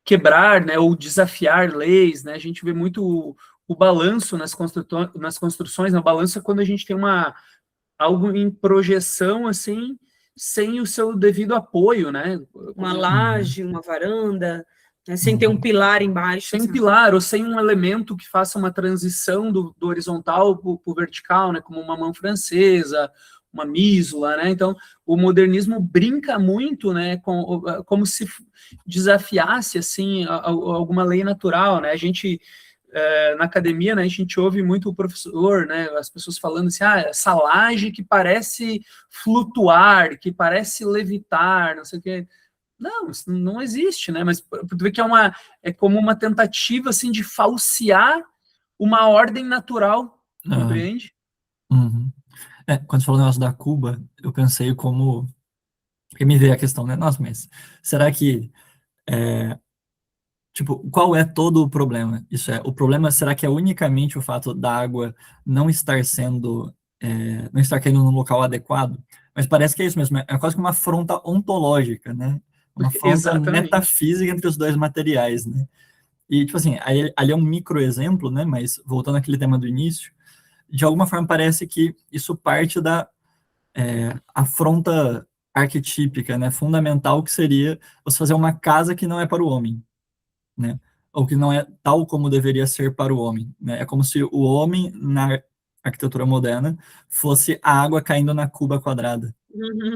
[SPEAKER 2] quebrar, né, ou desafiar leis, né, a gente vê muito o balanço nas construções, né, o balanço é quando a gente tem algo em projeção, assim, sem o seu devido apoio, né,
[SPEAKER 3] Uma
[SPEAKER 2] como,
[SPEAKER 1] Uhum.
[SPEAKER 3] laje, uma varanda, né, sem ter um
[SPEAKER 1] Uhum.
[SPEAKER 3] pilar embaixo,
[SPEAKER 2] sem um
[SPEAKER 3] sabe?
[SPEAKER 2] pilar ou sem um elemento que faça uma transição do horizontal para o vertical, né, como uma mão francesa, uma mísula, né, então o modernismo brinca muito, né, como se desafiasse, assim, alguma lei natural, né, a gente na academia, né, a gente ouve muito o professor, né, as pessoas falando assim, essa laje que parece flutuar, que parece levitar, não sei o quê. Não, isso não existe, né? Mas tu vê que é como uma tentativa assim de falsear uma ordem natural,
[SPEAKER 1] Aham.
[SPEAKER 2] compreende?
[SPEAKER 1] Uhum. Quando você falou o negócio da Cuba, eu pensei como. Porque me veio a questão, né? Nossa, mas será que. Tipo, qual é todo o problema? Isso é, o problema será que é unicamente o fato da água não estar sendo. Não estar caindo no local adequado? Mas parece que é isso mesmo, é quase que uma afronta ontológica, né? Uma afronta
[SPEAKER 2] Exatamente.
[SPEAKER 1] metafísica entre os dois materiais, né? E, tipo assim, ali é um micro exemplo, né? Mas voltando àquele tema do início, de alguma forma parece que isso parte da afronta arquetípica, né, fundamental, que seria você fazer uma casa que não é para o homem, né, ou que não é tal como deveria ser para o homem, né, é como se o homem na arquitetura moderna fosse a água caindo na cuba quadrada.
[SPEAKER 3] Uhum.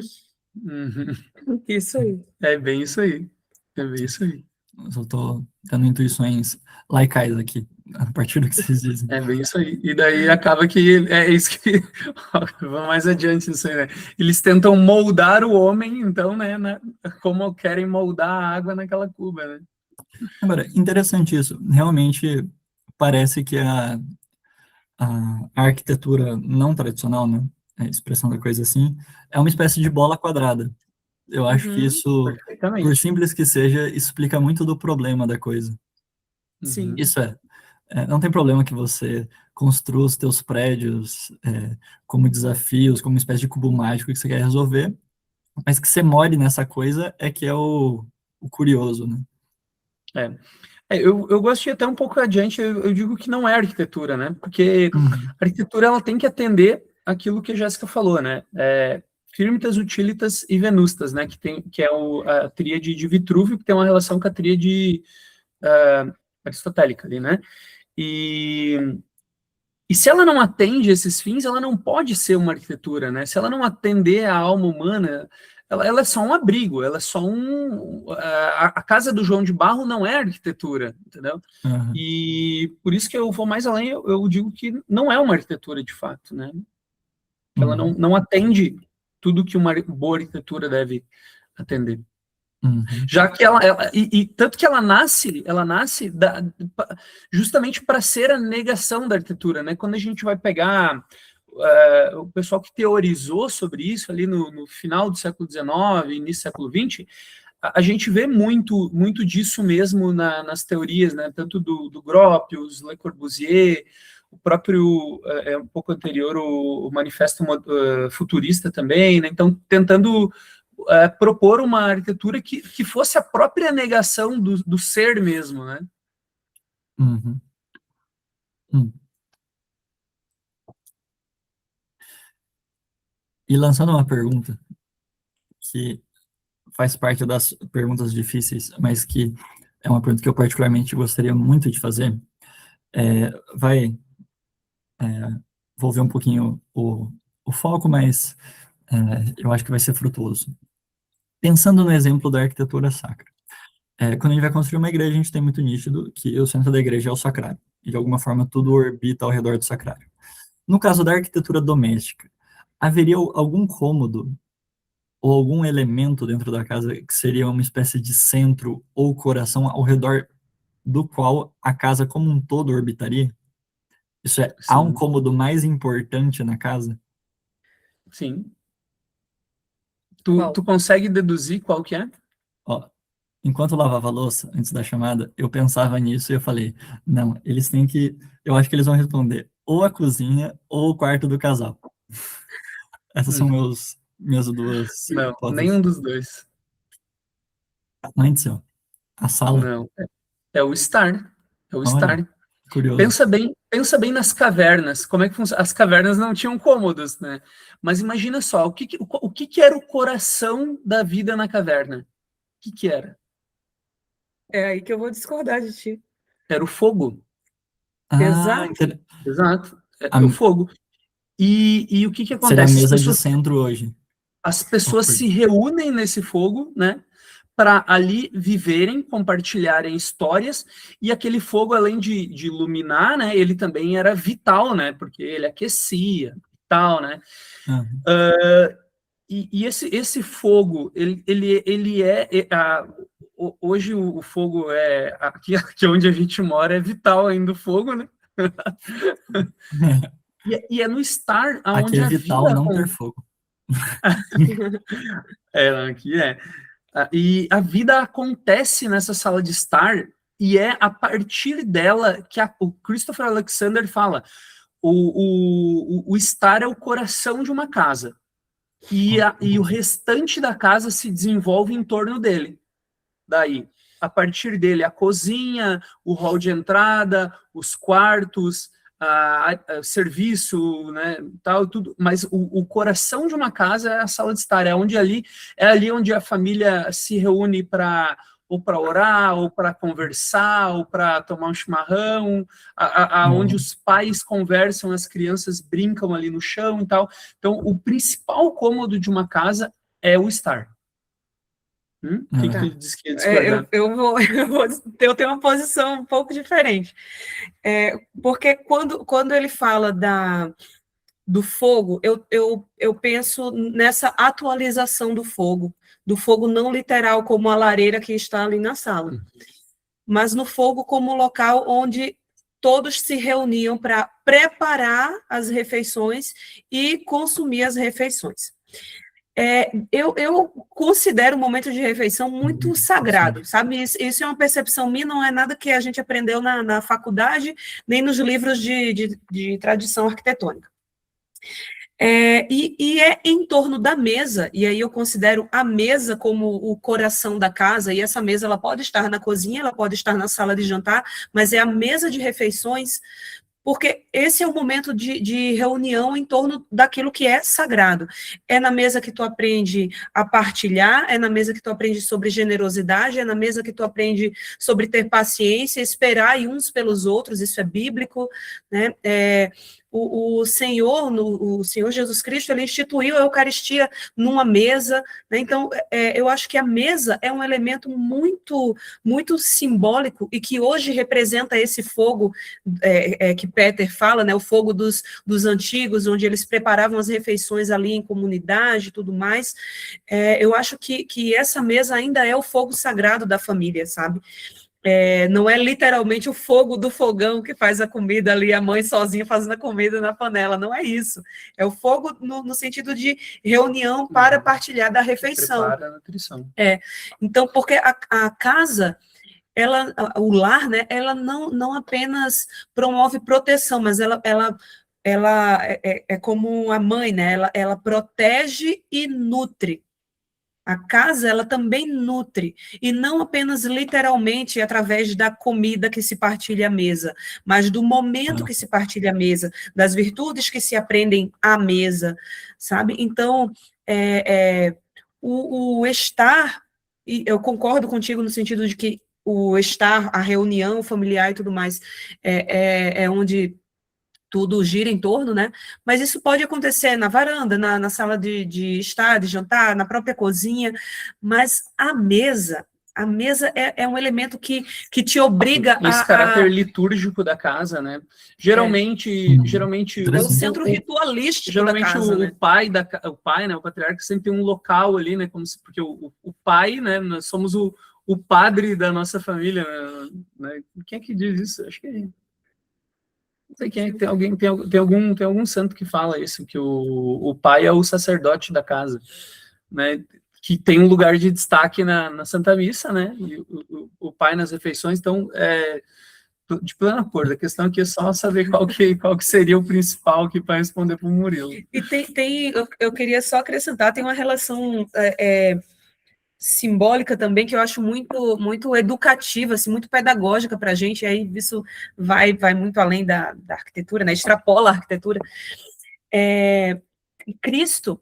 [SPEAKER 2] Uhum.
[SPEAKER 3] Isso aí.
[SPEAKER 2] É bem isso aí. É bem isso aí.
[SPEAKER 1] Eu só tô tendo intuições laicais aqui, a partir do que vocês dizem.
[SPEAKER 2] É bem isso aí. E daí acaba que é isso que. Vamos mais adiante nisso aí, né? Eles tentam moldar o homem, então, né? Como querem moldar a água naquela cuba, né?
[SPEAKER 1] Agora, interessante isso, realmente parece que a arquitetura não tradicional, né, a expressão da coisa assim, é uma espécie de bola quadrada. Eu acho que
[SPEAKER 3] Uhum.
[SPEAKER 1] isso, por
[SPEAKER 2] Perfeitamente.
[SPEAKER 1] simples que seja, explica muito do problema da coisa.
[SPEAKER 2] Uhum.
[SPEAKER 3] Sim.
[SPEAKER 1] Isso não tem problema que você construa os teus prédios como desafios, como uma espécie de cubo mágico que você quer resolver, mas que você more nessa coisa é que é o curioso, né?
[SPEAKER 2] É. Eu gosto de ir até um pouco adiante, eu digo que não é arquitetura, né? Porque
[SPEAKER 1] Uhum.
[SPEAKER 2] a arquitetura ela tem que atender aquilo que a Jéssica falou, né? Firmitas, utilitas e venustas, né? Que é a tríade de Vitrúvio, que tem uma relação com a tríade aristotélica ali, né? E, e se ela não atende esses fins, ela não pode ser uma arquitetura, né? Se ela não atender a alma humana, ela é só um abrigo, ela é só a casa do João de Barro não é arquitetura, entendeu?
[SPEAKER 1] Aham.
[SPEAKER 2] E por isso que eu vou mais além, eu digo que não é uma arquitetura de fato, né? Que ela
[SPEAKER 1] Uhum.
[SPEAKER 2] não atende tudo que uma boa arquitetura deve atender.
[SPEAKER 1] Uhum.
[SPEAKER 2] Já que e tanto que ela nasce justamente para ser a negação da arquitetura, né? Quando a gente vai pegar o pessoal que teorizou sobre isso ali no final do século XIX, início do século XX, a gente vê muito disso mesmo nas teorias, né? Tanto do Gropius, Le Corbusier, o próprio, um pouco anterior, o Manifesto Futurista também, né? Então, tentando propor uma arquitetura que fosse a própria negação do ser mesmo, né?
[SPEAKER 1] Uhum. Uhum. E lançando uma pergunta que faz parte das perguntas difíceis, mas que é uma pergunta que eu particularmente gostaria muito de fazer, vai envolver um pouquinho o foco, mas eu acho que vai ser frutuoso. Pensando no exemplo da arquitetura sacra. Quando a gente vai construir uma igreja, a gente tem muito nítido que o centro da igreja é o sacrário. E, de alguma forma, tudo orbita ao redor do sacrário. No caso da arquitetura doméstica, haveria algum cômodo ou algum elemento dentro da casa que seria uma espécie de centro ou coração ao redor do qual a casa como um todo orbitaria? Isso há um
[SPEAKER 2] Sim,
[SPEAKER 1] cômodo mais importante na casa?
[SPEAKER 2] sim.
[SPEAKER 3] Qual?
[SPEAKER 2] Tu consegue deduzir qual que é?
[SPEAKER 1] Ó, enquanto eu lavava a louça, antes da chamada, eu pensava nisso e eu falei, não, eles têm que, eu acho que eles vão responder ou a cozinha ou o quarto do casal. Essas são minhas duas
[SPEAKER 2] Não,
[SPEAKER 1] hipóteses.
[SPEAKER 2] nenhum dos dois.
[SPEAKER 1] Mãe do céu, a sala,
[SPEAKER 2] Não. É o estar. É o
[SPEAKER 1] olha,
[SPEAKER 2] estar.
[SPEAKER 1] curioso.
[SPEAKER 2] Pensa bem nas cavernas. Como é que funciona? As cavernas não tinham cômodos, né? Mas imagina só, o que era o coração da vida na caverna? O que era?
[SPEAKER 3] É aí que eu vou discordar de ti.
[SPEAKER 2] Era o fogo.
[SPEAKER 1] Ah,
[SPEAKER 3] Exato.
[SPEAKER 2] Exato. É o
[SPEAKER 1] a-
[SPEAKER 2] fogo. E o que
[SPEAKER 1] seria a
[SPEAKER 2] acontece?
[SPEAKER 1] mesa de centro hoje.
[SPEAKER 2] As
[SPEAKER 1] Oh,
[SPEAKER 2] pessoas
[SPEAKER 1] perdão.
[SPEAKER 2] se reúnem nesse fogo, né? Para ali viverem, compartilharem histórias, e aquele fogo, além de iluminar, né? Ele também era vital, né? Porque ele aquecia e tal, né?
[SPEAKER 1] Ah,
[SPEAKER 2] E esse fogo, hoje o fogo aqui onde a gente mora é vital ainda o fogo, né? E é no estar
[SPEAKER 1] aqui
[SPEAKER 2] aonde
[SPEAKER 1] é
[SPEAKER 2] a
[SPEAKER 1] vital
[SPEAKER 2] vida
[SPEAKER 1] não ter fogo.
[SPEAKER 2] aqui é. E a vida acontece nessa sala de estar, e é a partir dela que o Christopher Alexander fala: o estar é o coração de uma casa, e o restante da casa se desenvolve em torno dele. Daí, a partir dele, a cozinha, o hall de entrada, os quartos, serviço, né, tal, tudo. Mas o coração de uma casa é a sala de estar, é ali onde a família se reúne ou para orar, ou para conversar, ou para tomar um chimarrão, onde
[SPEAKER 1] Uhum.
[SPEAKER 2] os pais conversam, as crianças brincam ali no chão e tal. Então, o principal cômodo de uma casa é o estar. O que
[SPEAKER 1] Ah,
[SPEAKER 2] tu
[SPEAKER 3] Tá.
[SPEAKER 2] disse que ia discordar?
[SPEAKER 3] Eu tenho uma posição um pouco diferente. Porque quando ele fala do fogo, eu penso nessa atualização do fogo não literal como a lareira que está ali na sala, mas no fogo como local onde todos se reuniam para preparar as refeições e consumir as refeições. Eu considero o momento de refeição muito sagrado, sabe? Isso é uma percepção minha, não é nada que a gente aprendeu na faculdade, nem nos livros de tradição arquitetônica. E é em torno da mesa, e aí eu considero a mesa como o coração da casa, e essa mesa ela pode estar na cozinha, ela pode estar na sala de jantar, mas é a mesa de refeições, porque esse é o momento de reunião em torno daquilo que é sagrado. É na mesa que tu aprende a partilhar, é na mesa que tu aprende sobre generosidade, é na mesa que tu aprende sobre ter paciência, esperar uns pelos outros, isso é bíblico, né? o Senhor Jesus Cristo, ele instituiu a Eucaristia numa mesa, né? Então, eu acho que a mesa é um elemento muito, muito simbólico e que hoje representa esse fogo que Peter fala, né? O fogo dos antigos, onde eles preparavam as refeições ali em comunidade e tudo mais. Eu acho que essa mesa ainda é o fogo sagrado da família, sabe? Não é literalmente o fogo do fogão que faz a comida ali, a mãe sozinha fazendo a comida na panela, não é isso. É o fogo no sentido de reunião para partilhar da refeição.
[SPEAKER 2] Prepara a nutrição.
[SPEAKER 3] Então, porque a casa, o lar, né, ela não apenas promove proteção, mas ela é como a mãe, né, ela protege e nutre. A casa, ela também nutre, e não apenas literalmente através da comida que se partilha à mesa, mas do momento que se partilha à mesa, das virtudes que se aprendem à mesa, sabe? Então, o estar, e eu concordo contigo no sentido de que o estar, a reunião familiar e tudo mais, é onde tudo gira em torno, né? Mas isso pode acontecer na varanda, na sala de estar, de jantar, na própria cozinha, mas a mesa é um elemento que te obriga
[SPEAKER 2] esse caráter litúrgico da casa, né? Geralmente
[SPEAKER 3] é o centro ritualístico da casa, né?
[SPEAKER 2] O pai, né, o patriarca sempre tem um local ali, né, porque o pai, né, nós somos o padre da nossa família, né? Quem é que diz isso? Acho que não sei quem é, tem algum santo que fala isso, que o pai é o sacerdote da casa, né, que tem um lugar de destaque na Santa Missa, né, e o pai nas refeições. Então, de pleno acordo, a questão aqui é só saber qual que seria o principal aqui para responder para o Murilo.
[SPEAKER 3] E eu queria só acrescentar, tem uma relação simbólica também, que eu acho muito, muito educativa, assim, muito pedagógica para a gente, e aí isso vai muito além da arquitetura, né, extrapola a arquitetura. Cristo,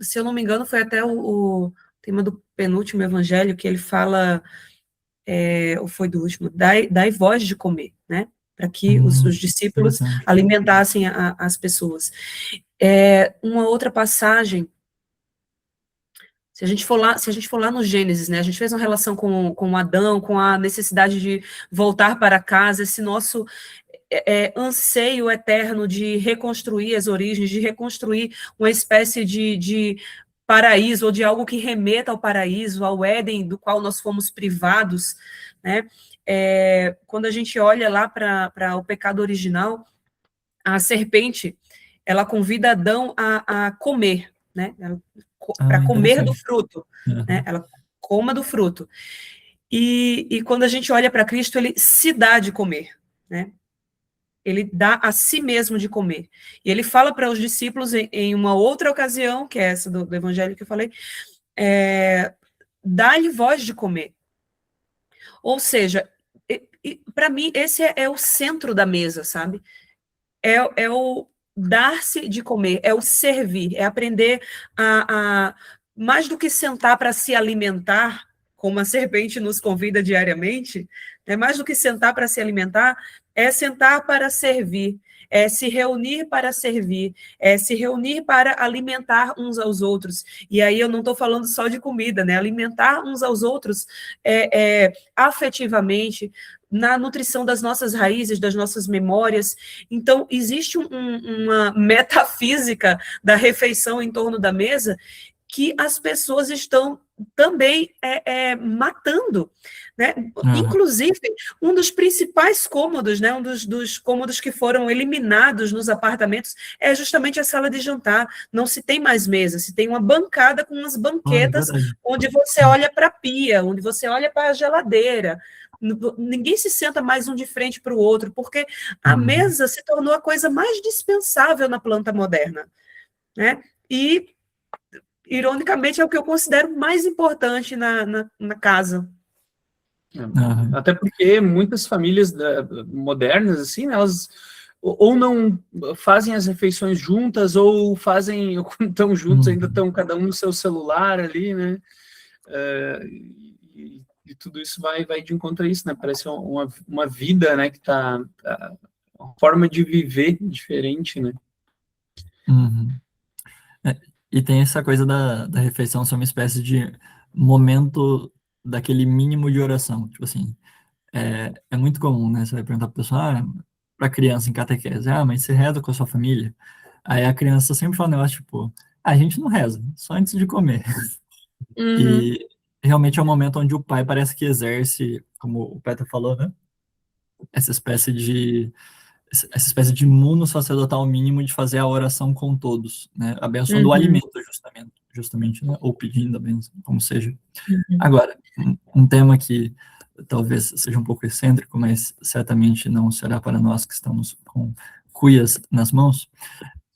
[SPEAKER 3] se eu não me engano, foi até o tema do penúltimo evangelho, que ele fala, ou foi do último, dai voz de comer, né, para que os discípulos alimentassem as pessoas. Uma outra passagem, se a gente for lá no Gênesis, né, a gente fez uma relação com Adão, com a necessidade de voltar para casa, esse nosso anseio eterno de reconstruir as origens, de reconstruir uma espécie de paraíso, ou de algo que remeta ao paraíso, ao Éden, do qual nós fomos privados, né? Quando a gente olha lá para o pecado original, a serpente, ela convida Adão a comer, né? Para comer do fruto, né? Ela coma do fruto. E quando a gente olha para Cristo, ele se dá de comer, né? Ele dá a si mesmo de comer. E ele fala para os discípulos em uma outra ocasião, que é essa do evangelho que eu falei, dá-lhe voz de comer. Ou seja, para mim, esse é o centro da mesa, sabe? É o dar-se de comer, é o servir, é aprender a mais do que sentar para se alimentar, como a serpente nos convida diariamente, mais do que sentar para se alimentar, é sentar para servir, é se reunir para servir, é se reunir para alimentar uns aos outros. E aí eu não estou falando só de comida, né? Alimentar uns aos outros afetivamente, na nutrição das nossas raízes, das nossas memórias. Então, existe uma metafísica da refeição em torno da mesa que as pessoas estão também matando, né? Inclusive, um dos principais cômodos, né? Um dos cômodos que foram eliminados nos apartamentos é justamente a sala de jantar. Não se tem mais mesa, se tem uma bancada com umas banquetas onde você olha para a pia, onde você olha para a geladeira. Ninguém se senta mais um de frente para o outro, porque a mesa se tornou a coisa mais dispensável na planta moderna, né? E, ironicamente, é o que eu considero mais importante na casa.
[SPEAKER 2] Até porque muitas famílias modernas, assim, elas ou não fazem as refeições juntas, ou fazem, ou quando estão juntos, ainda estão cada um no seu celular ali, né? E tudo isso vai de encontro a isso, né? Parece uma vida, né, que está forma de viver diferente, né?
[SPEAKER 1] Uhum. E tem essa coisa da refeição ser uma espécie de momento daquele mínimo de oração. Tipo assim, é muito comum, né? Você vai perguntar pra pessoa, pra criança em catequese, mas você reza com a sua família? Aí a criança sempre fala um negócio tipo, a gente não reza, só antes de comer.
[SPEAKER 3] Uhum,
[SPEAKER 1] E realmente é um momento onde o pai parece que exerce, como o Peter falou, né? Essa espécie de essa espécie de imuno sacerdotal mínimo de fazer a oração com todos, né? Abençoando o
[SPEAKER 3] uhum,
[SPEAKER 1] alimento, justamente, né? Ou pedindo a benção, como seja.
[SPEAKER 3] uhum,
[SPEAKER 1] Agora, um tema que talvez seja um pouco excêntrico, mas certamente não será para nós que estamos com cuias nas mãos,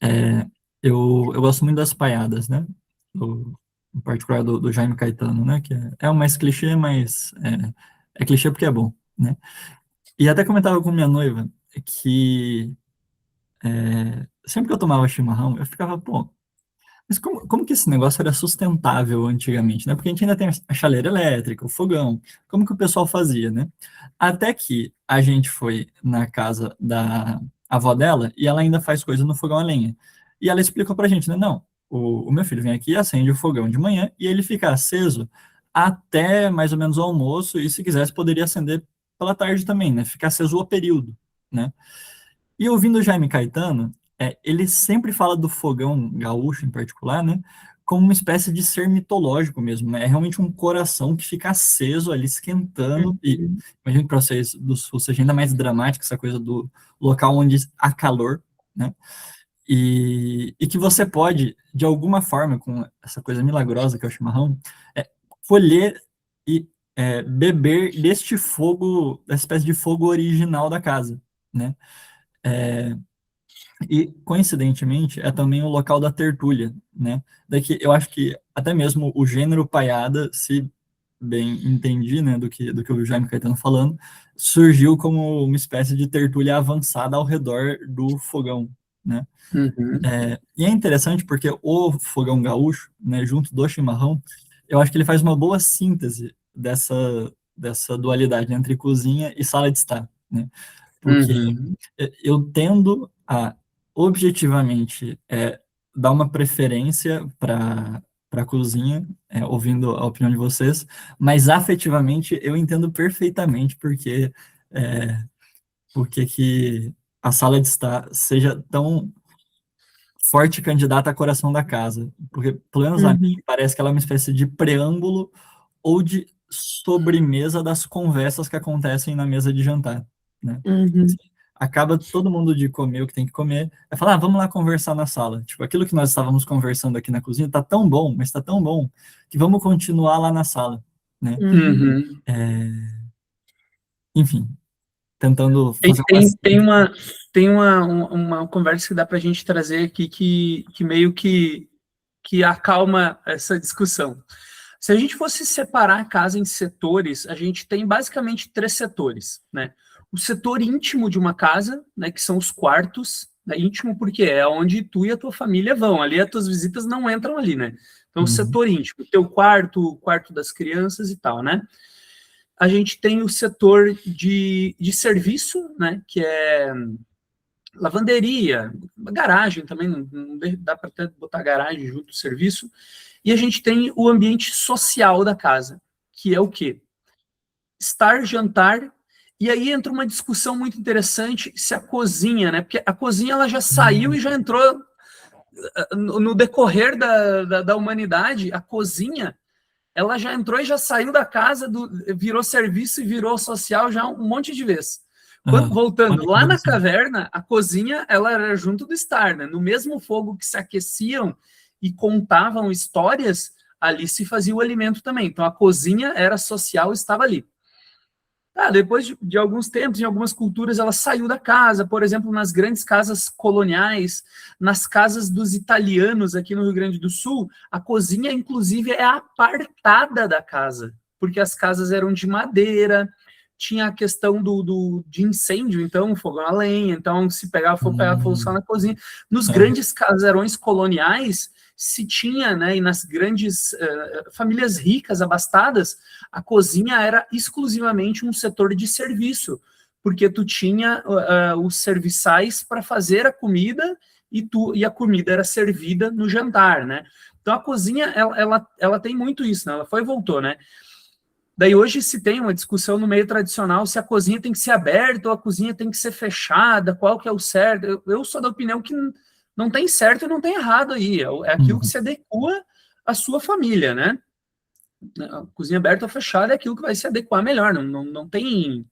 [SPEAKER 1] é, eu gosto muito das paiadas, né? Em particular do Jaime Caetano, né? Que é o mais clichê, mas é clichê porque é bom, né? E até comentava com minha noiva que sempre que eu tomava chimarrão, eu ficava, pô, mas como que esse negócio era sustentável antigamente, né? Porque a gente ainda tem a chaleira elétrica, o fogão, como que o pessoal fazia, né? Até que a gente foi na casa da avó dela e ela ainda faz coisa no fogão a lenha. E ela explicou pra gente, né? Não, o meu filho vem aqui, acende o fogão de manhã e ele fica aceso até mais ou menos o almoço e se quisesse poderia acender pela tarde também, né? Ficar aceso o período, né? E ouvindo o Jaime Caetano, ele sempre fala do fogão gaúcho em particular, né? Como uma espécie de ser mitológico mesmo, né? É realmente um coração que fica aceso ali, esquentando. E
[SPEAKER 3] uhum,
[SPEAKER 1] imagino que para vocês do sul seja ainda mais dramático essa coisa do local onde há calor, né? E que você pode, de alguma forma, com essa coisa milagrosa que é o chimarrão, colher e beber deste fogo, dessa espécie de fogo original da casa, né? E, coincidentemente, é também o local da tertúlia, né? Daqui, eu acho que até mesmo o gênero paiada, se bem entendi, né, do que o Jaime Caetano falando, surgiu como uma espécie de tertúlia avançada ao redor do fogão, né?
[SPEAKER 2] Uhum,
[SPEAKER 1] E é interessante porque o fogão gaúcho, né, junto do chimarrão, eu acho que ele faz uma boa síntese dessa dualidade entre cozinha e sala de estar, né? Porque
[SPEAKER 2] uhum,
[SPEAKER 1] eu tendo a objetivamente dar uma preferência para a cozinha, ouvindo a opinião de vocês, mas afetivamente eu entendo perfeitamente é, porque que a sala de estar seja tão forte candidata a coração da casa, porque pelo menos a mim
[SPEAKER 3] uhum,
[SPEAKER 1] parece que ela é uma espécie de preâmbulo ou de sobremesa das conversas que acontecem na mesa de jantar, né?
[SPEAKER 3] uhum,
[SPEAKER 1] Assim, acaba todo mundo de comer o que tem que comer, vai falar, vamos lá conversar na sala. Tipo, aquilo que nós estávamos conversando aqui na cozinha tá tão bom, mas tá tão bom, que vamos continuar lá na sala, né?
[SPEAKER 3] uhum.
[SPEAKER 2] uhum.
[SPEAKER 1] Enfim, tentando
[SPEAKER 2] Tem,
[SPEAKER 1] fazer uma
[SPEAKER 2] tem, tem
[SPEAKER 1] síntese.
[SPEAKER 2] uma, tem uma conversa que dá para a gente trazer aqui que meio que acalma essa discussão. Se a gente fosse separar a casa em setores, a gente tem basicamente 3 setores, né? O setor íntimo de uma casa, né, que são os quartos, né, íntimo porque é onde tu e a tua família vão, ali as tuas visitas não entram ali, né? Então, o
[SPEAKER 1] Uhum,
[SPEAKER 2] setor íntimo, teu quarto, o quarto das crianças e tal, né? A gente tem o setor de serviço, né, que é lavanderia, garagem também, não dá para até botar garagem junto do serviço. E a gente tem o ambiente social da casa, que é o quê? Estar, jantar, e aí entra uma discussão muito interessante se a cozinha, né? Porque a cozinha ela já saiu
[SPEAKER 1] uhum,
[SPEAKER 2] e já entrou no decorrer da humanidade, a cozinha ela já entrou e já saiu da casa, virou serviço e virou social já um monte de vezes. Voltando,
[SPEAKER 1] olha que
[SPEAKER 2] lá na
[SPEAKER 1] interessante.
[SPEAKER 2] caverna, a cozinha ela era junto do estar, né? No mesmo fogo que se aqueciam e contavam histórias, ali se fazia o alimento também. Então a cozinha era social e estava ali. Depois de alguns tempos, em algumas culturas, ela saiu da casa, por exemplo, nas grandes casas coloniais, nas casas dos italianos aqui no Rio Grande do Sul, a cozinha, inclusive, é apartada da casa, porque as casas eram de madeira, tinha a questão de incêndio, então, fogão a lenha, então, se pegava fogo só
[SPEAKER 1] Hum,
[SPEAKER 2] na cozinha. Nos
[SPEAKER 1] é,
[SPEAKER 2] grandes casarões coloniais, se tinha, né, e nas grandes famílias ricas, abastadas, a cozinha era exclusivamente um setor de serviço, porque tu tinha os serviçais para fazer a comida e a comida era servida no jantar, né? Então a cozinha, ela tem muito isso, né? Ela foi e voltou, né? Daí hoje se tem uma discussão no meio tradicional se a cozinha tem que ser aberta ou a cozinha tem que ser fechada, qual que é o certo. Eu sou da opinião que não tem certo e não tem errado aí, é aquilo que se adequa à sua família, né? A cozinha aberta ou fechada é aquilo que vai se adequar melhor, não tem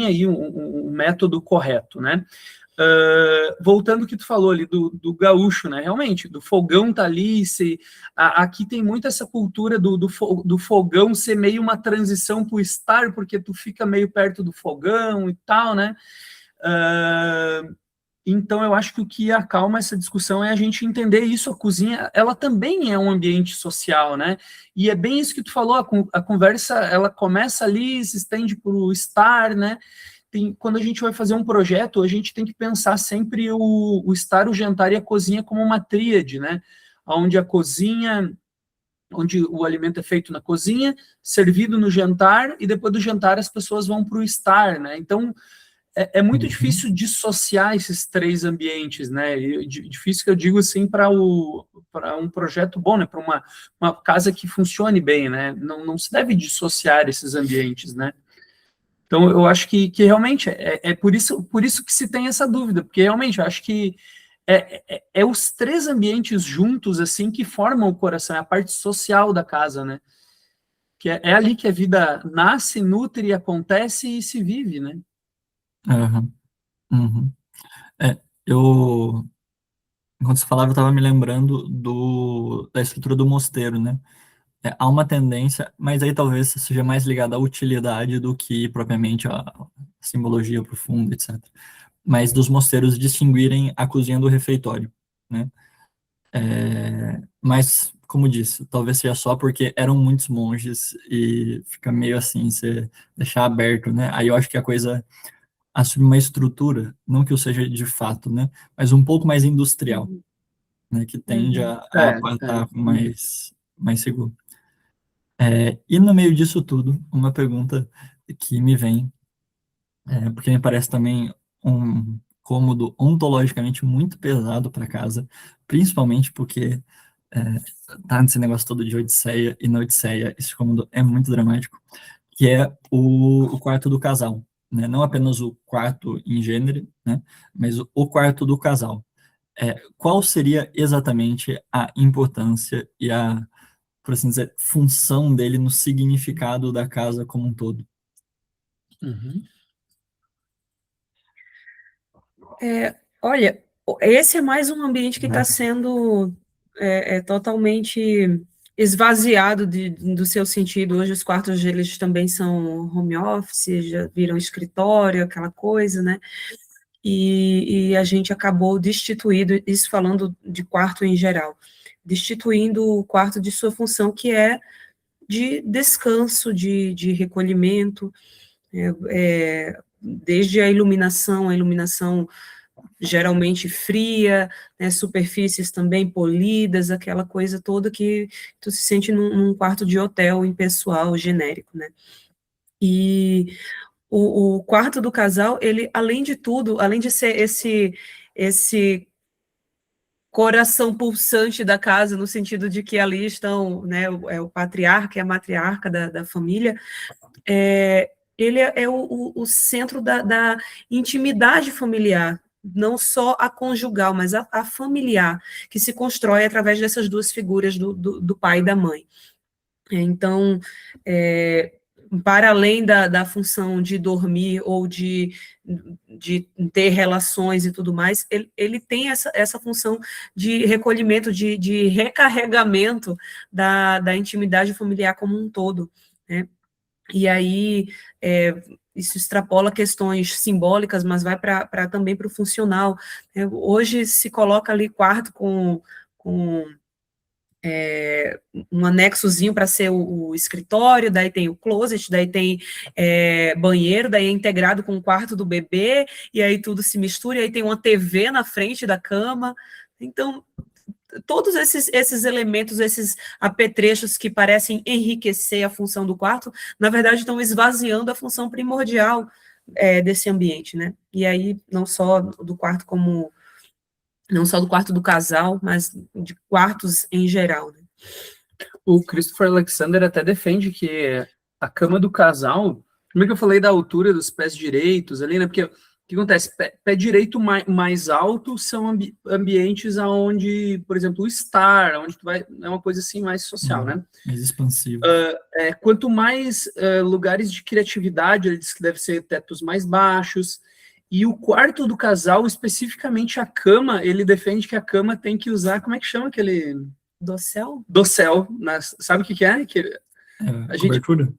[SPEAKER 2] aí um método correto, né? Voltando ao que tu falou ali do gaúcho, né? Realmente, do fogão tá ali, aqui tem muito essa cultura do fogão ser meio uma transição para o estar, porque tu fica meio perto do fogão e tal, né? Então, eu acho que o que acalma essa discussão é a gente entender isso, a cozinha, ela também é um ambiente social, né? E é bem isso que tu falou, a conversa, ela começa ali, se estende para o estar, né? Quando a gente vai fazer um projeto, a gente tem que pensar sempre o estar, o jantar e a cozinha como uma tríade, né? Onde a cozinha, onde o alimento é feito na cozinha, servido no jantar, e depois do jantar as pessoas vão para o estar, né? Então, é muito difícil dissociar esses três ambientes, né? Difícil que eu digo assim para um projeto bom, né? Para uma casa que funcione bem, né? Não se deve dissociar esses ambientes, né? Então, eu acho que realmente é por isso que se tem essa dúvida, porque realmente eu acho que é os três ambientes juntos, assim, que formam o coração, é a parte social da casa, né? Que é ali que a vida nasce, nutre, acontece e se vive, né?
[SPEAKER 1] Aham. Uhum. Eu, enquanto você falava, eu estava me lembrando da estrutura do mosteiro, né? Há uma tendência, mas aí talvez seja mais ligada à utilidade do que propriamente à simbologia profunda, etc. Mas dos mosteiros distinguirem a cozinha do refeitório, né? Mas, como disse, talvez seja só porque eram muitos monges e fica meio assim, você deixar aberto, né? Aí eu acho que a coisa assume uma estrutura, não que o seja de fato, né? Mas um pouco mais industrial, né? Que tende a estar mais seguro. E no meio disso tudo, uma pergunta que me vem, porque me parece também um cômodo ontologicamente muito pesado para casa, principalmente porque tá nesse negócio todo de Odisseia, e na Odisseia esse cômodo é muito dramático, que é o quarto do casal, né? Não apenas o quarto em gênero, né? Mas o quarto do casal. Qual seria exatamente a importância e por assim dizer, função dele no significado da casa como um todo?
[SPEAKER 2] Uhum.
[SPEAKER 3] Olha, esse é mais um ambiente que está sendo totalmente esvaziado do seu sentido. Hoje os quartos deles também são home office, já viram escritório, aquela coisa, né? E a gente acabou destituindo, isso falando de quarto em geral, destituindo o quarto de sua função, que é de descanso, de recolhimento, desde a iluminação geralmente fria, né, superfícies também polidas, aquela coisa toda que tu se sente num quarto de hotel impessoal, genérico, né? E o quarto do casal, ele, além de tudo, além de ser esse coração pulsante da casa, no sentido de que ali estão, né, o patriarca e a matriarca da família, ele é o centro da intimidade familiar, não só a conjugal, mas a familiar, que se constrói através dessas duas figuras do pai e da mãe. Então, para além da função de dormir ou de ter relações e tudo mais, ele tem essa função de recolhimento, de recarregamento da intimidade familiar como um todo, né? E aí, isso extrapola questões simbólicas, mas vai também para o funcional. Hoje se coloca ali quarto com um anexozinho para ser o escritório, daí tem o closet, daí tem banheiro, daí é integrado com o quarto do bebê, e aí tudo se mistura, e aí tem uma TV na frente da cama. Então, todos esses elementos, esses apetrechos que parecem enriquecer a função do quarto, na verdade estão esvaziando a função primordial desse ambiente, né? E aí, não só do quarto do casal, mas de quartos em geral, né?
[SPEAKER 2] O Christopher Alexander até defende que a cama do casal, como é que eu falei da altura dos pés direitos ali, né? Porque o que acontece? Pé direito mais alto são ambientes onde, por exemplo, o estar, onde tu vai, é uma coisa assim mais social, né?
[SPEAKER 1] Mais expansivo.
[SPEAKER 2] Quanto mais lugares de criatividade, ele diz que deve ser tetos mais baixos. E o quarto do casal, especificamente a cama, ele defende que a cama tem que usar, como é que chama aquele...
[SPEAKER 3] Dossel?
[SPEAKER 2] Dossel, sabe o que é?
[SPEAKER 1] Cobertura?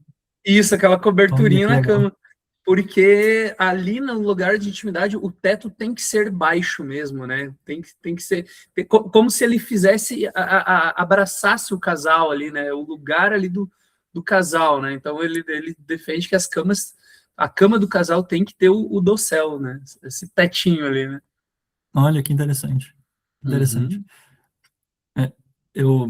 [SPEAKER 2] Isso, aquela coberturinha
[SPEAKER 1] Olha,
[SPEAKER 2] na
[SPEAKER 1] que legal.
[SPEAKER 2] cama. Porque ali no lugar de intimidade, o teto tem que ser baixo mesmo, né? Tem que ser como se ele fizesse, abraçasse o casal ali, né? O lugar ali do casal, né? Então ele defende que a cama do casal tem que ter o dossel, né? Esse tetinho ali, né?
[SPEAKER 1] Olha, que interessante. Interessante.
[SPEAKER 2] Uhum.
[SPEAKER 1] Eu,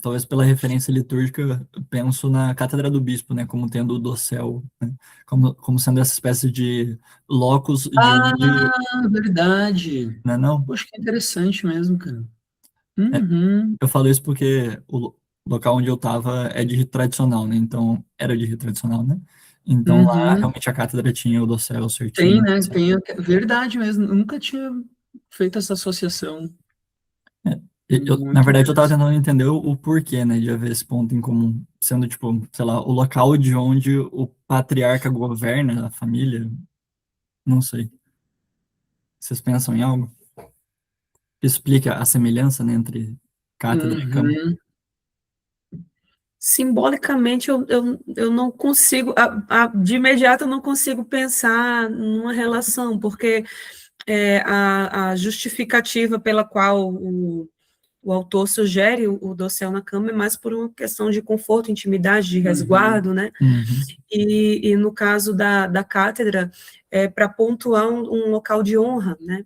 [SPEAKER 1] talvez pela referência litúrgica, eu penso na Cátedra do Bispo, né, como tendo o dossel, né, como sendo essa espécie de locus de onde...
[SPEAKER 2] Verdade.
[SPEAKER 1] Não é não?
[SPEAKER 2] Poxa, que interessante mesmo, cara.
[SPEAKER 1] É,
[SPEAKER 2] Uhum.
[SPEAKER 1] eu falo isso porque o local onde eu estava é de rito tradicional, né, então era de rito tradicional, né, então lá
[SPEAKER 2] Uhum.
[SPEAKER 1] realmente a cátedra tinha o dossel
[SPEAKER 2] Tem,
[SPEAKER 1] certinho,
[SPEAKER 2] né?
[SPEAKER 1] etc.
[SPEAKER 2] Verdade mesmo. Nunca tinha feito essa associação.
[SPEAKER 1] É, na
[SPEAKER 2] Muito
[SPEAKER 1] verdade, eu estava
[SPEAKER 2] interessante.
[SPEAKER 1] tentando entender o porquê, né, de haver esse ponto em comum, sendo, tipo, sei lá, o local de onde o patriarca governa a família, não sei. Vocês pensam em algo que explica a semelhança, né, entre cátedra e cama?
[SPEAKER 2] Uhum.
[SPEAKER 3] Simbolicamente, eu não consigo, de imediato, eu não consigo pensar numa relação, porque a justificativa pela qual o autor sugere o dossel na cama é mais por uma questão de conforto, intimidade, de
[SPEAKER 2] Uhum.
[SPEAKER 3] resguardo, né?
[SPEAKER 1] Uhum.
[SPEAKER 3] E no caso da cátedra, é para pontuar um local de honra, né?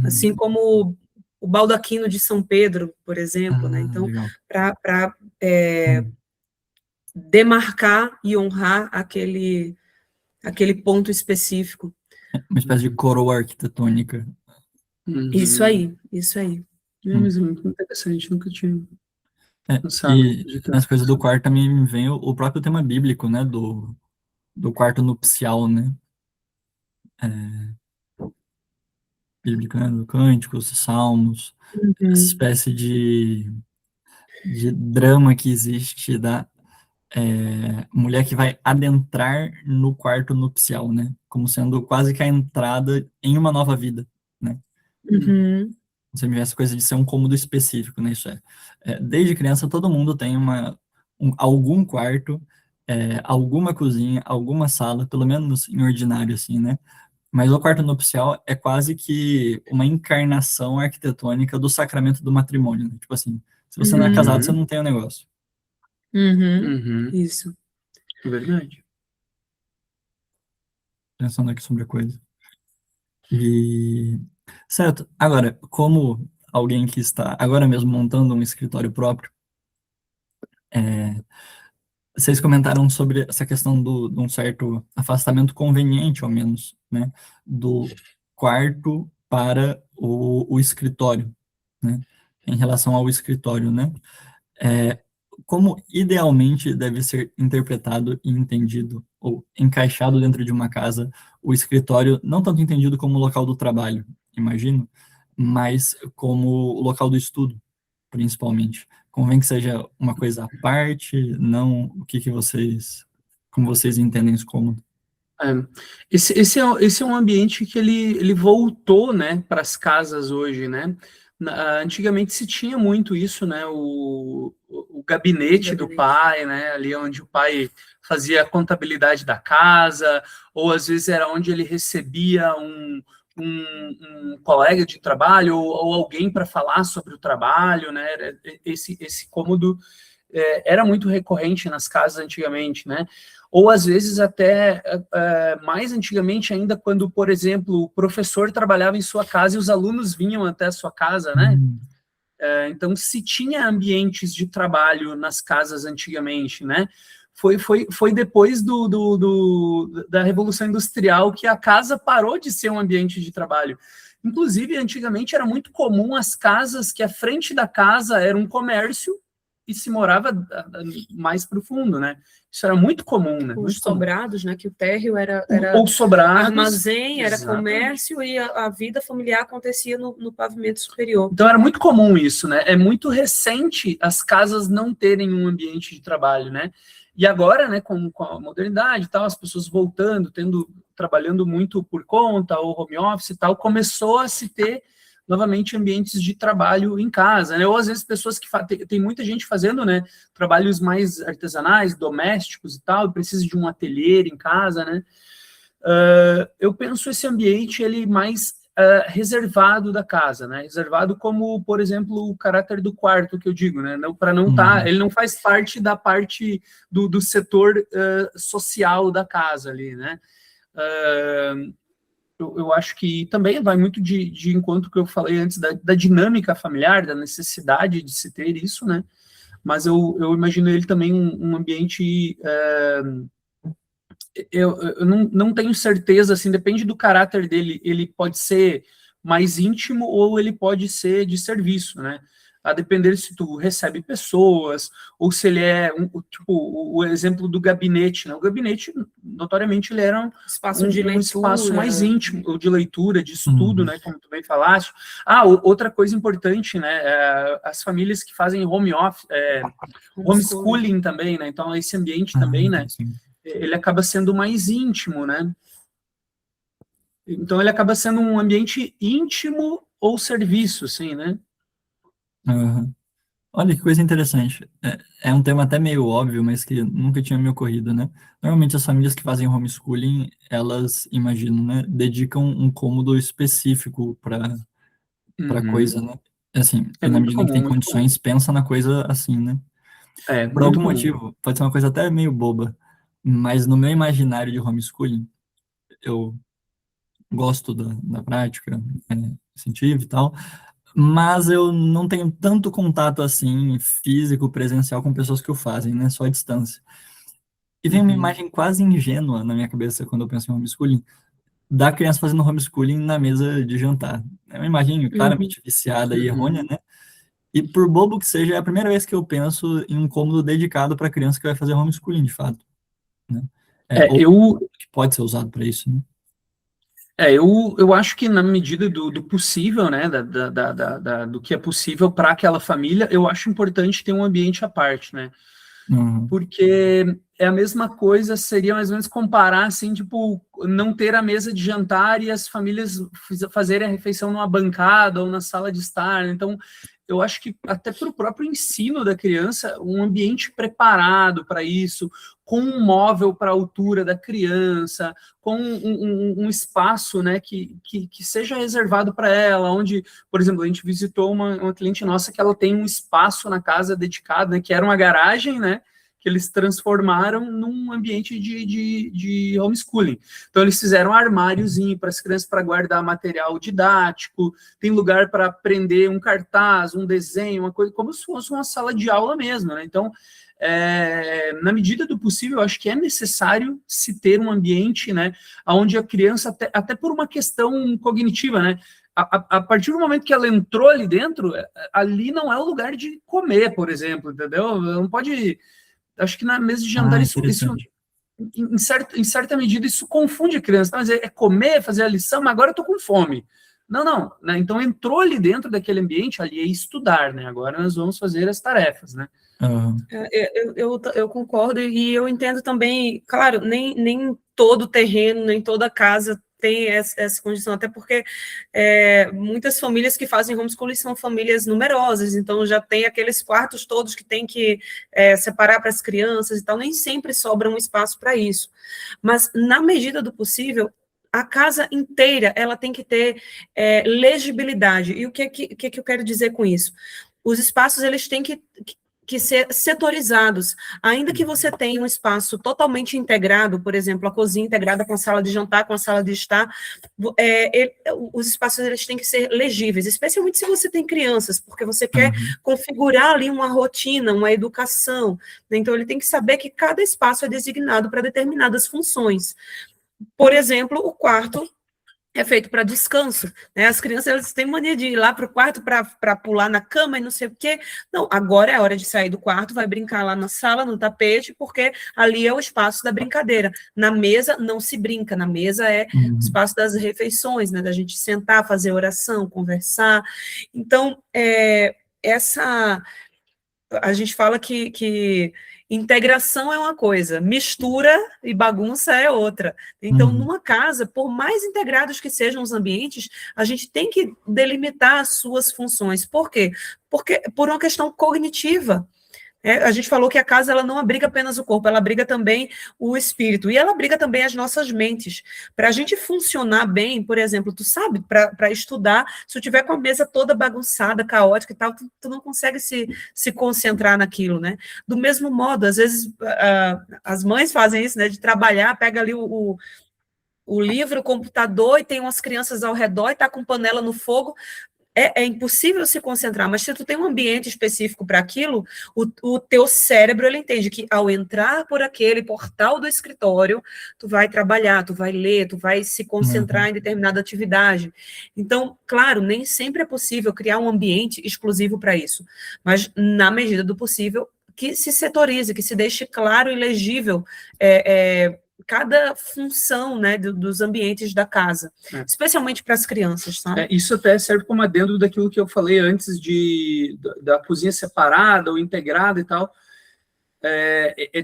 [SPEAKER 3] Assim como o baldaquino de São Pedro, por exemplo, né? Então,
[SPEAKER 1] Legal.
[SPEAKER 3] para
[SPEAKER 1] Hum.
[SPEAKER 3] demarcar e honrar aquele ponto específico.
[SPEAKER 1] Uma espécie de coroa arquitetônica.
[SPEAKER 3] Isso
[SPEAKER 2] Uhum.
[SPEAKER 3] aí, isso aí.
[SPEAKER 1] Hum.
[SPEAKER 2] Mas é muito interessante, nunca tinha pensado
[SPEAKER 1] E
[SPEAKER 2] de
[SPEAKER 1] nas
[SPEAKER 2] tanto.
[SPEAKER 1] coisas do quarto também me vem o próprio tema bíblico, né, do quarto nupcial, né, bíblico, né, do Cânticos, Salmos, essa
[SPEAKER 3] Uhum,
[SPEAKER 1] espécie de drama que existe da mulher que vai adentrar no quarto nupcial, né? Como sendo quase que a entrada em uma nova vida, né?
[SPEAKER 3] uhum,
[SPEAKER 1] Você me vê essa coisa de ser um cômodo específico, né? Isso desde criança todo mundo tem algum quarto, alguma cozinha, alguma sala, pelo menos em ordinário, assim, né? Mas o quarto nupcial é quase que uma encarnação arquitetônica do sacramento do matrimônio, né? Tipo assim, se você não é
[SPEAKER 3] uhum,
[SPEAKER 1] casado, você
[SPEAKER 2] Uhum.
[SPEAKER 1] não tem o negócio.
[SPEAKER 3] uhum,
[SPEAKER 2] Uhum.
[SPEAKER 3] isso.
[SPEAKER 2] Verdade.
[SPEAKER 1] Pensando aqui sobre a coisa. E certo. Agora, como alguém que está agora mesmo montando um escritório próprio, vocês comentaram sobre essa questão de um certo afastamento conveniente, ao menos, né, do quarto para o escritório, né, em relação ao escritório, né? É, como idealmente deve ser interpretado e entendido ou encaixado dentro de uma casa o escritório, não tanto entendido como o local do trabalho, imagino, mas como o local do estudo, principalmente. Convém que seja uma coisa à parte, não o que como vocês entendem isso como.
[SPEAKER 2] É. Esse é um ambiente que ele voltou, né, para as casas hoje, né? Antigamente se tinha muito isso, né? O gabinete do
[SPEAKER 3] Gabinete.
[SPEAKER 2] pai, né? Ali onde o pai fazia a contabilidade da casa, ou às vezes era onde ele recebia um colega de trabalho ou alguém para falar sobre o trabalho, né? Esse cômodo era muito recorrente nas casas antigamente, né? Ou às vezes até mais antigamente ainda, quando, por exemplo, o professor trabalhava em sua casa e os alunos vinham até a sua casa, né? Então, se tinha ambientes de trabalho nas casas antigamente, né? foi depois da Revolução Industrial que a casa parou de ser um ambiente de trabalho. Inclusive, antigamente era muito comum as casas que a frente da casa era um comércio e se morava mais profundo, né? Isso era muito comum, né?
[SPEAKER 3] Os sobrados, né? Que o térreo era
[SPEAKER 2] ou sobrados,
[SPEAKER 3] armazém, era
[SPEAKER 2] exatamente.
[SPEAKER 3] Comércio e a vida familiar acontecia no pavimento superior.
[SPEAKER 2] Então era muito comum isso, né? É muito recente as casas não terem um ambiente de trabalho, né? E agora, né, com a modernidade e tal, as pessoas voltando, trabalhando muito por conta, ou home office e tal, começou a se ter novamente ambientes de trabalho em casa, né? Ou às vezes pessoas que tem muita gente fazendo, né, trabalhos mais artesanais, domésticos e tal, e precisa de um ateliê em casa, né? Eu penso esse ambiente ele mais reservado da casa, né? Reservado como, por exemplo, o caráter do quarto que eu digo, né? Para não estar, ele não faz parte da parte do setor social da casa ali, né? Eu acho que também vai muito de encontro que eu falei antes da dinâmica familiar, da necessidade de se ter isso, né? Mas eu imagino ele também um ambiente. Eu não tenho certeza, assim, depende do caráter dele. Ele pode ser mais íntimo ou ele pode ser de serviço, né? A depender se tu recebe pessoas, ou se ele é, tipo, o exemplo do gabinete, né? O gabinete, notoriamente, ele era um espaço mais íntimo, ou de leitura, de estudo, né? Como tu bem falaste. Outra coisa importante, né? As famílias que fazem home office, homeschooling também, né? Então, esse ambiente também, né?
[SPEAKER 1] Sim.
[SPEAKER 2] Ele acaba sendo mais íntimo, né? Então, ele acaba sendo um ambiente íntimo ou serviço, assim, né?
[SPEAKER 1] Uhum. Olha que coisa interessante. É um tema até meio óbvio, mas que nunca tinha me ocorrido, né? Normalmente as famílias que fazem homeschooling, elas, imagino, né, dedicam um cômodo específico para coisa, né? Assim,
[SPEAKER 2] É
[SPEAKER 1] e na
[SPEAKER 2] muito
[SPEAKER 1] medida que tem
[SPEAKER 2] comum, muito comum.
[SPEAKER 1] condições, pensa na coisa assim, né? Por
[SPEAKER 2] Muito
[SPEAKER 1] algum
[SPEAKER 2] comum.
[SPEAKER 1] motivo, pode ser uma coisa até meio boba, mas no meu imaginário de homeschooling, eu gosto da prática, incentivo e tal, mas eu não tenho tanto contato assim, físico, presencial, com pessoas que o fazem, né? Só à distância. E vem uma imagem quase ingênua na minha cabeça quando eu penso em homeschooling, da criança fazendo homeschooling na mesa de jantar. É uma imagem claramente viciada e errônea, né? E por bobo que seja, é a primeira vez que eu penso em um cômodo dedicado para a criança que vai fazer homeschooling, de fato, né? Ou que pode ser usado para isso, né?
[SPEAKER 2] Eu acho que na medida do possível, né, do que é possível para aquela família, eu acho importante ter um ambiente à parte, né? Porque é a mesma coisa, seria mais ou menos comparar, assim, tipo, não ter a mesa de jantar e as famílias fazerem a refeição numa bancada ou na sala de estar. Então, eu acho que até para o próprio ensino da criança, um ambiente preparado para isso, com um móvel para a altura da criança, com um espaço, né, que seja reservado para ela, onde, por exemplo, a gente visitou uma cliente nossa que ela tem um espaço na casa dedicado, né, que era uma garagem, né, que eles transformaram num ambiente de homeschooling. Então, eles fizeram um armáriozinho para as crianças para guardar material didático, tem lugar para prender um cartaz, um desenho, uma coisa, como se fosse uma sala de aula mesmo, né? Então, na medida do possível, eu acho que é necessário se ter um ambiente, né, onde a criança, até por uma questão cognitiva, né, a partir do momento que ela entrou ali dentro, ali não é o lugar de comer, por exemplo, entendeu? Não pode... Acho que na mesa de jantar, isso em certa medida, isso confunde a criança. Mas é comer, fazer a lição, mas agora eu estou com fome. Não, né? Então entrou ali dentro daquele ambiente, ali é estudar, né? Agora nós vamos fazer as tarefas, né?
[SPEAKER 3] Eu concordo, e eu entendo também, claro, nem todo terreno, nem toda casa tem essa condição, até porque muitas famílias que fazem homeschooling são famílias numerosas, então já tem aqueles quartos todos que tem que separar para as crianças e tal, nem sempre sobra um espaço para isso. Mas, na medida do possível, a casa inteira ela tem que ter legibilidade. E o que eu quero dizer com isso? Os espaços eles têm que que ser setorizados. Ainda que você tenha um espaço totalmente integrado, por exemplo, a cozinha integrada com a sala de jantar, com a sala de estar, os espaços eles têm que ser legíveis, especialmente se você tem crianças, porque você quer configurar ali uma rotina, uma educação, né? Então ele tem que saber que cada espaço é designado para determinadas funções. Por exemplo, o quarto é feito para descanso, né? As crianças elas têm mania de ir lá para o quarto para pular na cama e não sei o quê. Não, agora é a hora de sair do quarto, vai brincar lá na sala, no tapete, porque ali é o espaço da brincadeira. Na mesa não se brinca, na mesa é o espaço das refeições, né? Da gente sentar, fazer oração, conversar. Então, a gente fala que integração é uma coisa, mistura e bagunça é outra. Então, numa casa, por mais integrados que sejam os ambientes, a gente tem que delimitar as suas funções. Por quê? Porque por uma questão cognitiva. A gente falou que a casa ela não abriga apenas o corpo, ela abriga também o espírito, e ela abriga também as nossas mentes. Para a gente funcionar bem, por exemplo, tu sabe, para estudar, se tu tiver com a mesa toda bagunçada, caótica e tal, tu não consegue se concentrar naquilo, né? Do mesmo modo, às vezes as mães fazem isso, né, de trabalhar, pega ali o livro, o computador, e tem umas crianças ao redor, e tá com panela no fogo. É impossível se concentrar, mas se tu tem um ambiente específico para aquilo, o teu cérebro, ele entende que ao entrar por aquele portal do escritório, tu vai trabalhar, tu vai ler, tu vai se concentrar em determinada atividade. Então, claro, nem sempre é possível criar um ambiente exclusivo para isso, mas na medida do possível, que se setorize, que se deixe claro e legível cada função, né, dos ambientes da casa, especialmente para as crianças, sabe?
[SPEAKER 2] Isso até serve como adendo daquilo que eu falei antes da cozinha separada ou integrada e tal.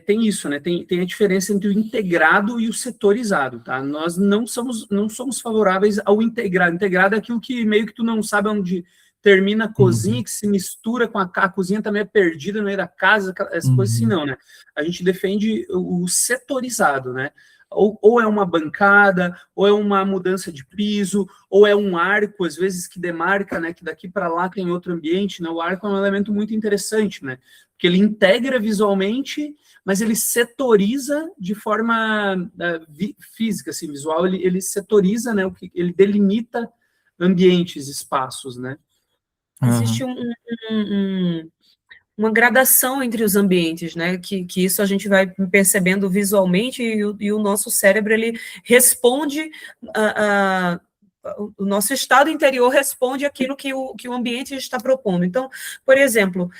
[SPEAKER 2] Tem isso, né? Tem a diferença entre o integrado e o setorizado, tá? Nós não somos favoráveis ao integrado. Integrado é aquilo que meio que tu não sabe onde termina a cozinha, que se mistura com a cozinha também é perdida no meio da casa, essas coisas assim, não, né? A gente defende o setorizado, né? Ou é uma bancada, ou é uma mudança de piso, ou é um arco, às vezes, que demarca, né? Que daqui para lá tem outro ambiente, né? O arco é um elemento muito interessante, né? Porque ele integra visualmente, mas ele setoriza de forma física, assim, visual, ele setoriza, né? Ele delimita ambientes, espaços, né?
[SPEAKER 3] Existe uma gradação entre os ambientes, né? Que isso a gente vai percebendo visualmente e o nosso cérebro ele responde o nosso estado interior responde àquilo que o ambiente está propondo. Então, por exemplo,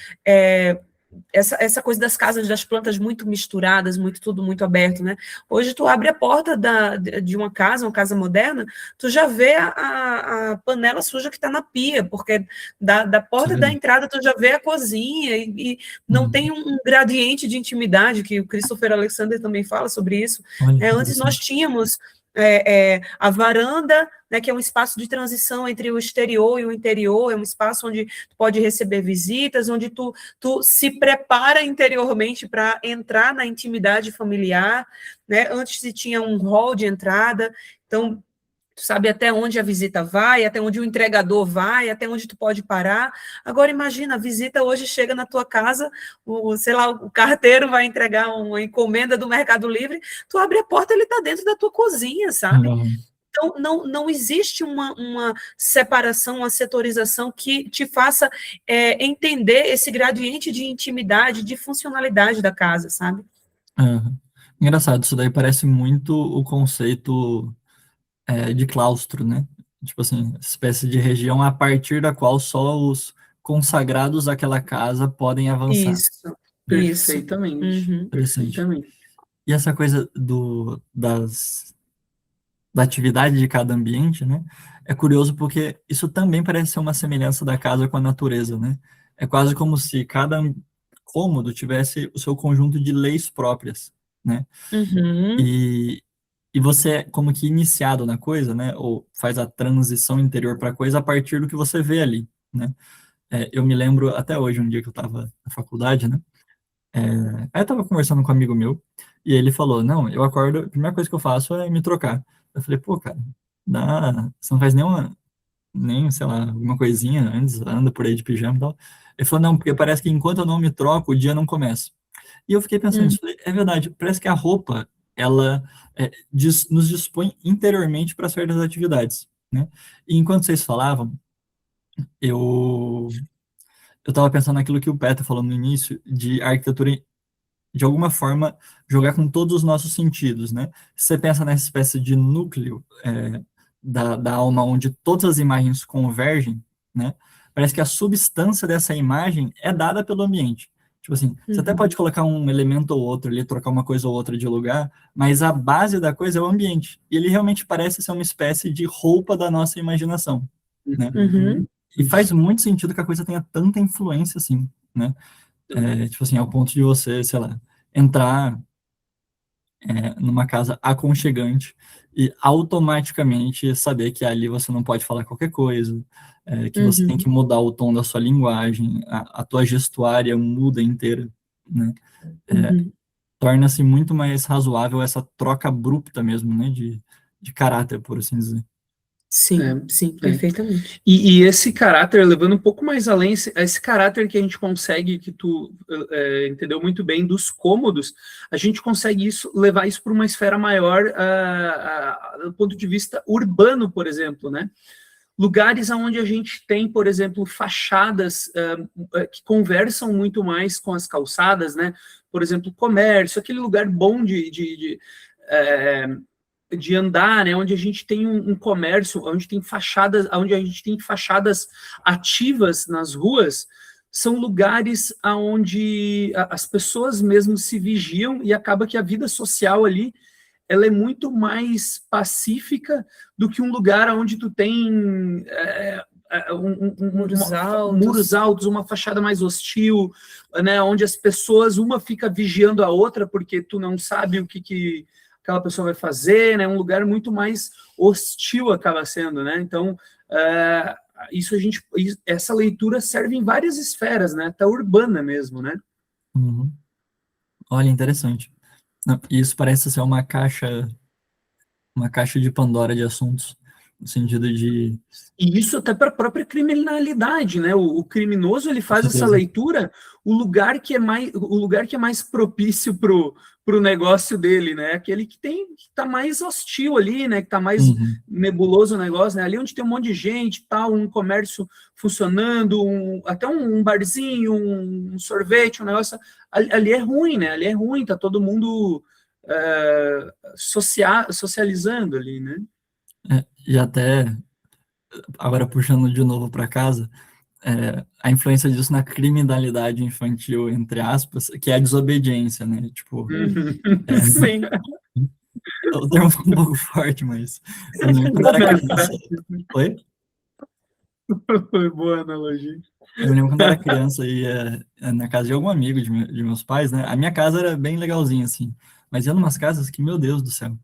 [SPEAKER 3] essa coisa das casas, das plantas muito misturadas, tudo muito aberto, né? Hoje tu abre a porta de uma casa moderna, tu já vê a panela suja que está na pia, porque da porta da entrada tu já vê a cozinha e não tem um gradiente de intimidade, que o Christopher Alexander também fala sobre isso. Antes nós tínhamos a varanda, né, que é um espaço de transição entre o exterior e o interior, é um espaço onde tu pode receber visitas, onde tu se prepara interiormente para entrar na intimidade familiar, né? Antes se tinha um hall de entrada, então tu sabe até onde a visita vai, até onde o entregador vai, até onde tu pode parar. Agora imagina, a visita hoje chega na tua casa, o carteiro vai entregar uma encomenda do Mercado Livre, tu abre a porta, ele está dentro da tua cozinha, sabe? Então, não existe uma separação, uma setorização que te faça entender esse gradiente de intimidade, de funcionalidade da casa, sabe?
[SPEAKER 1] Engraçado, isso daí parece muito o conceito de claustro, né? Tipo assim, espécie de região a partir da qual só os consagrados àquela casa podem avançar.
[SPEAKER 3] Isso.
[SPEAKER 2] Perfeitamente. Perfeitamente.
[SPEAKER 1] E essa coisa da atividade de cada ambiente, né? É curioso porque isso também parece ser uma semelhança da casa com a natureza, né? É quase como se cada cômodo tivesse o seu conjunto de leis próprias, né? E você é como que iniciado na coisa, né? Ou faz a transição interior para a coisa a partir do que você vê ali, né? Eu me lembro até hoje, um dia que eu estava na faculdade, né? Aí eu estava conversando com um amigo meu e ele falou, não, eu acordo, a primeira coisa que eu faço é me trocar. Eu falei, pô, cara, você não faz nem, sei lá, alguma coisinha antes, anda por aí de pijama e tal. Ele falou, não, porque parece que enquanto eu não me troco, o dia não começa. E eu fiquei pensando nisso, falei, é verdade, parece que a roupa, ela nos dispõe interiormente para certas atividades, né? E enquanto vocês falavam, eu eu estava pensando naquilo que o Peter falou no início, de arquitetura, de alguma forma, jogar com todos os nossos sentidos, né? Você pensa nessa espécie de núcleo da alma, onde todas as imagens convergem, né? Parece que a substância dessa imagem é dada pelo ambiente. Tipo assim, você até pode colocar um elemento ou outro ali, trocar uma coisa ou outra de lugar, mas a base da coisa é o ambiente. E ele realmente parece ser uma espécie de roupa da nossa imaginação, né?
[SPEAKER 3] Uhum.
[SPEAKER 1] E faz muito sentido que a coisa tenha tanta influência assim, né? Tipo assim, ao ponto de você, sei lá, entrar numa casa aconchegante e automaticamente saber que ali você não pode falar qualquer coisa, que você tem que mudar o tom da sua linguagem, a tua gestuária muda inteira, né? Torna-se muito mais razoável essa troca abrupta mesmo, né? De caráter, por assim dizer.
[SPEAKER 3] Sim, sim, perfeitamente.
[SPEAKER 2] E esse caráter, levando um pouco mais além, esse caráter que a gente consegue, que tu entendeu muito bem, dos cômodos, a gente consegue levar isso para uma esfera maior, do ponto de vista urbano, por exemplo, né? Lugares onde a gente tem, por exemplo, fachadas que conversam muito mais com as calçadas, né? Por exemplo, comércio, aquele lugar bom de andar, né, onde a gente tem um comércio, onde a gente tem fachadas ativas nas ruas, são lugares onde as pessoas mesmo se vigiam e acaba que a vida social ali ela é muito mais pacífica do que um lugar onde tu tem muros altos, uma fachada mais hostil, né, onde as pessoas, uma fica vigiando a outra porque tu não sabe o que aquela pessoa vai fazer, né? Um lugar muito mais hostil acaba sendo, né? Então, essa leitura serve em várias esferas, né? Até urbana mesmo, né?
[SPEAKER 1] Uhum. Olha, interessante. Não, isso parece ser uma caixa de Pandora de assuntos, no sentido de...
[SPEAKER 2] E isso até para a própria criminalidade, né? O criminoso ele faz essa
[SPEAKER 1] certeza.
[SPEAKER 2] leitura, o lugar que é mais propício pro negócio dele, né? Aquele que está mais hostil ali, né? Que está mais
[SPEAKER 1] Uhum.
[SPEAKER 2] nebuloso o negócio, né? Ali onde tem um monte de gente, tal, um comércio funcionando, até um barzinho, um sorvete, um negócio. Ali é ruim, né? Ali é ruim, tá todo mundo socializando ali, né?
[SPEAKER 1] E até, agora puxando de novo para casa, a influência disso na criminalidade infantil, entre aspas, que é a desobediência, né? Tipo,
[SPEAKER 2] Sim.
[SPEAKER 1] o termo foi um pouco forte, mas eu lembro quando era criança. Oi?
[SPEAKER 2] Foi boa analogia.
[SPEAKER 1] Eu me lembro quando era criança e ia na casa de algum amigo de meus pais, né? A minha casa era bem legalzinha, assim, mas ia numas casas que, meu Deus do céu.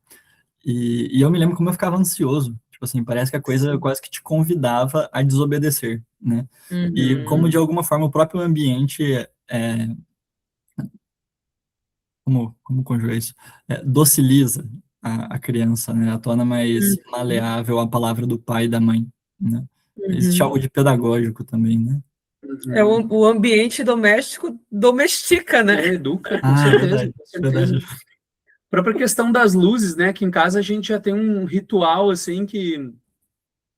[SPEAKER 1] E eu me lembro como eu ficava ansioso. Tipo assim, parece que a coisa quase que te convidava a desobedecer, né? E como, de alguma forma, o próprio ambiente, como conjugar isso? Dociliza a criança, né? A torna mais maleável à palavra do pai e da mãe, né? Existe algo de pedagógico também, né?
[SPEAKER 3] O ambiente doméstico domestica, né?
[SPEAKER 2] Educa, com
[SPEAKER 1] Ah,
[SPEAKER 2] certeza,
[SPEAKER 1] verdade,
[SPEAKER 2] com certeza.
[SPEAKER 1] verdade.
[SPEAKER 2] A própria questão das luzes, né? Que em casa a gente já tem um ritual, assim, que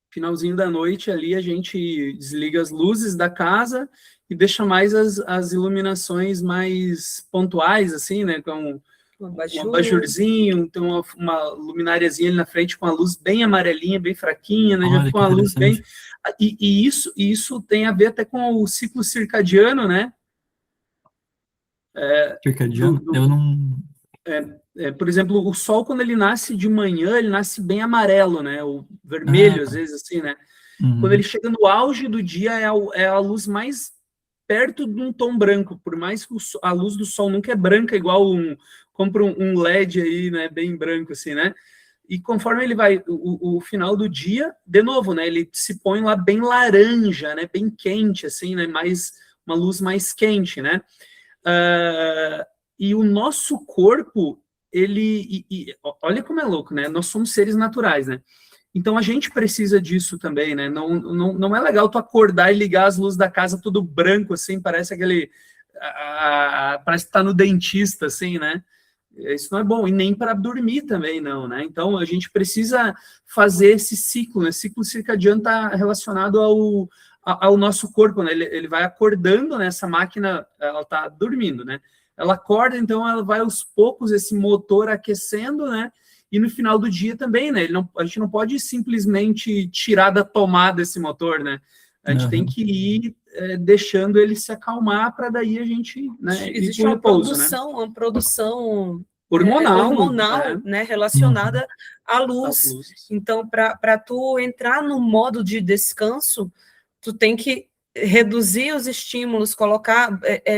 [SPEAKER 2] finalzinho da noite ali a gente desliga as luzes da casa e deixa mais as iluminações mais pontuais, assim, né? Com um abajurzinho, então uma lumináriazinha ali na frente com a luz bem amarelinha, bem fraquinha, né? Já
[SPEAKER 1] Olha
[SPEAKER 2] fica
[SPEAKER 1] que
[SPEAKER 2] uma luz bem...
[SPEAKER 1] interessante.
[SPEAKER 2] isso tem a ver até com o ciclo circadiano, né?
[SPEAKER 1] Circadiano? Eu não...
[SPEAKER 2] Por exemplo, o sol, quando ele nasce de manhã, ele nasce bem amarelo, né? O
[SPEAKER 1] Ah,
[SPEAKER 2] vermelho, às vezes, assim, né? Quando ele
[SPEAKER 1] uhum.
[SPEAKER 2] chega no auge do dia, é a luz mais perto de um tom branco, por mais que a luz do sol nunca é branca, igual compra um LED aí, né? Bem branco, assim, né? E conforme ele vai, o final do dia, de novo, né? Ele se põe lá bem laranja, né? Bem quente, assim, né? Uma luz mais quente, né? E o nosso corpo, olha como é louco, né? Nós somos seres naturais, né? Então a gente precisa disso também, né? Não é legal tu acordar e ligar as luzes da casa tudo branco, assim, parece aquele. Parece que tá no dentista, assim, né? Isso não é bom, e nem para dormir também não, né? Então a gente precisa fazer esse ciclo, né? Ciclo circadiano está relacionado ao nosso corpo, né? Ele vai acordando, né? Essa máquina, ela está dormindo, né? Ela acorda, então ela vai aos poucos, esse motor aquecendo, né? E no final do dia também, né? A gente não pode simplesmente tirar da tomada esse motor, né? A gente tem que ir deixando ele se acalmar para daí a gente, né,
[SPEAKER 3] existe
[SPEAKER 2] ir pro repouso,
[SPEAKER 3] uma produção
[SPEAKER 2] hormonal,
[SPEAKER 3] né, relacionada à
[SPEAKER 2] Às
[SPEAKER 3] luz.
[SPEAKER 2] luzes.
[SPEAKER 3] Então, para tu entrar no modo de descanso, tu tem que reduzir os estímulos,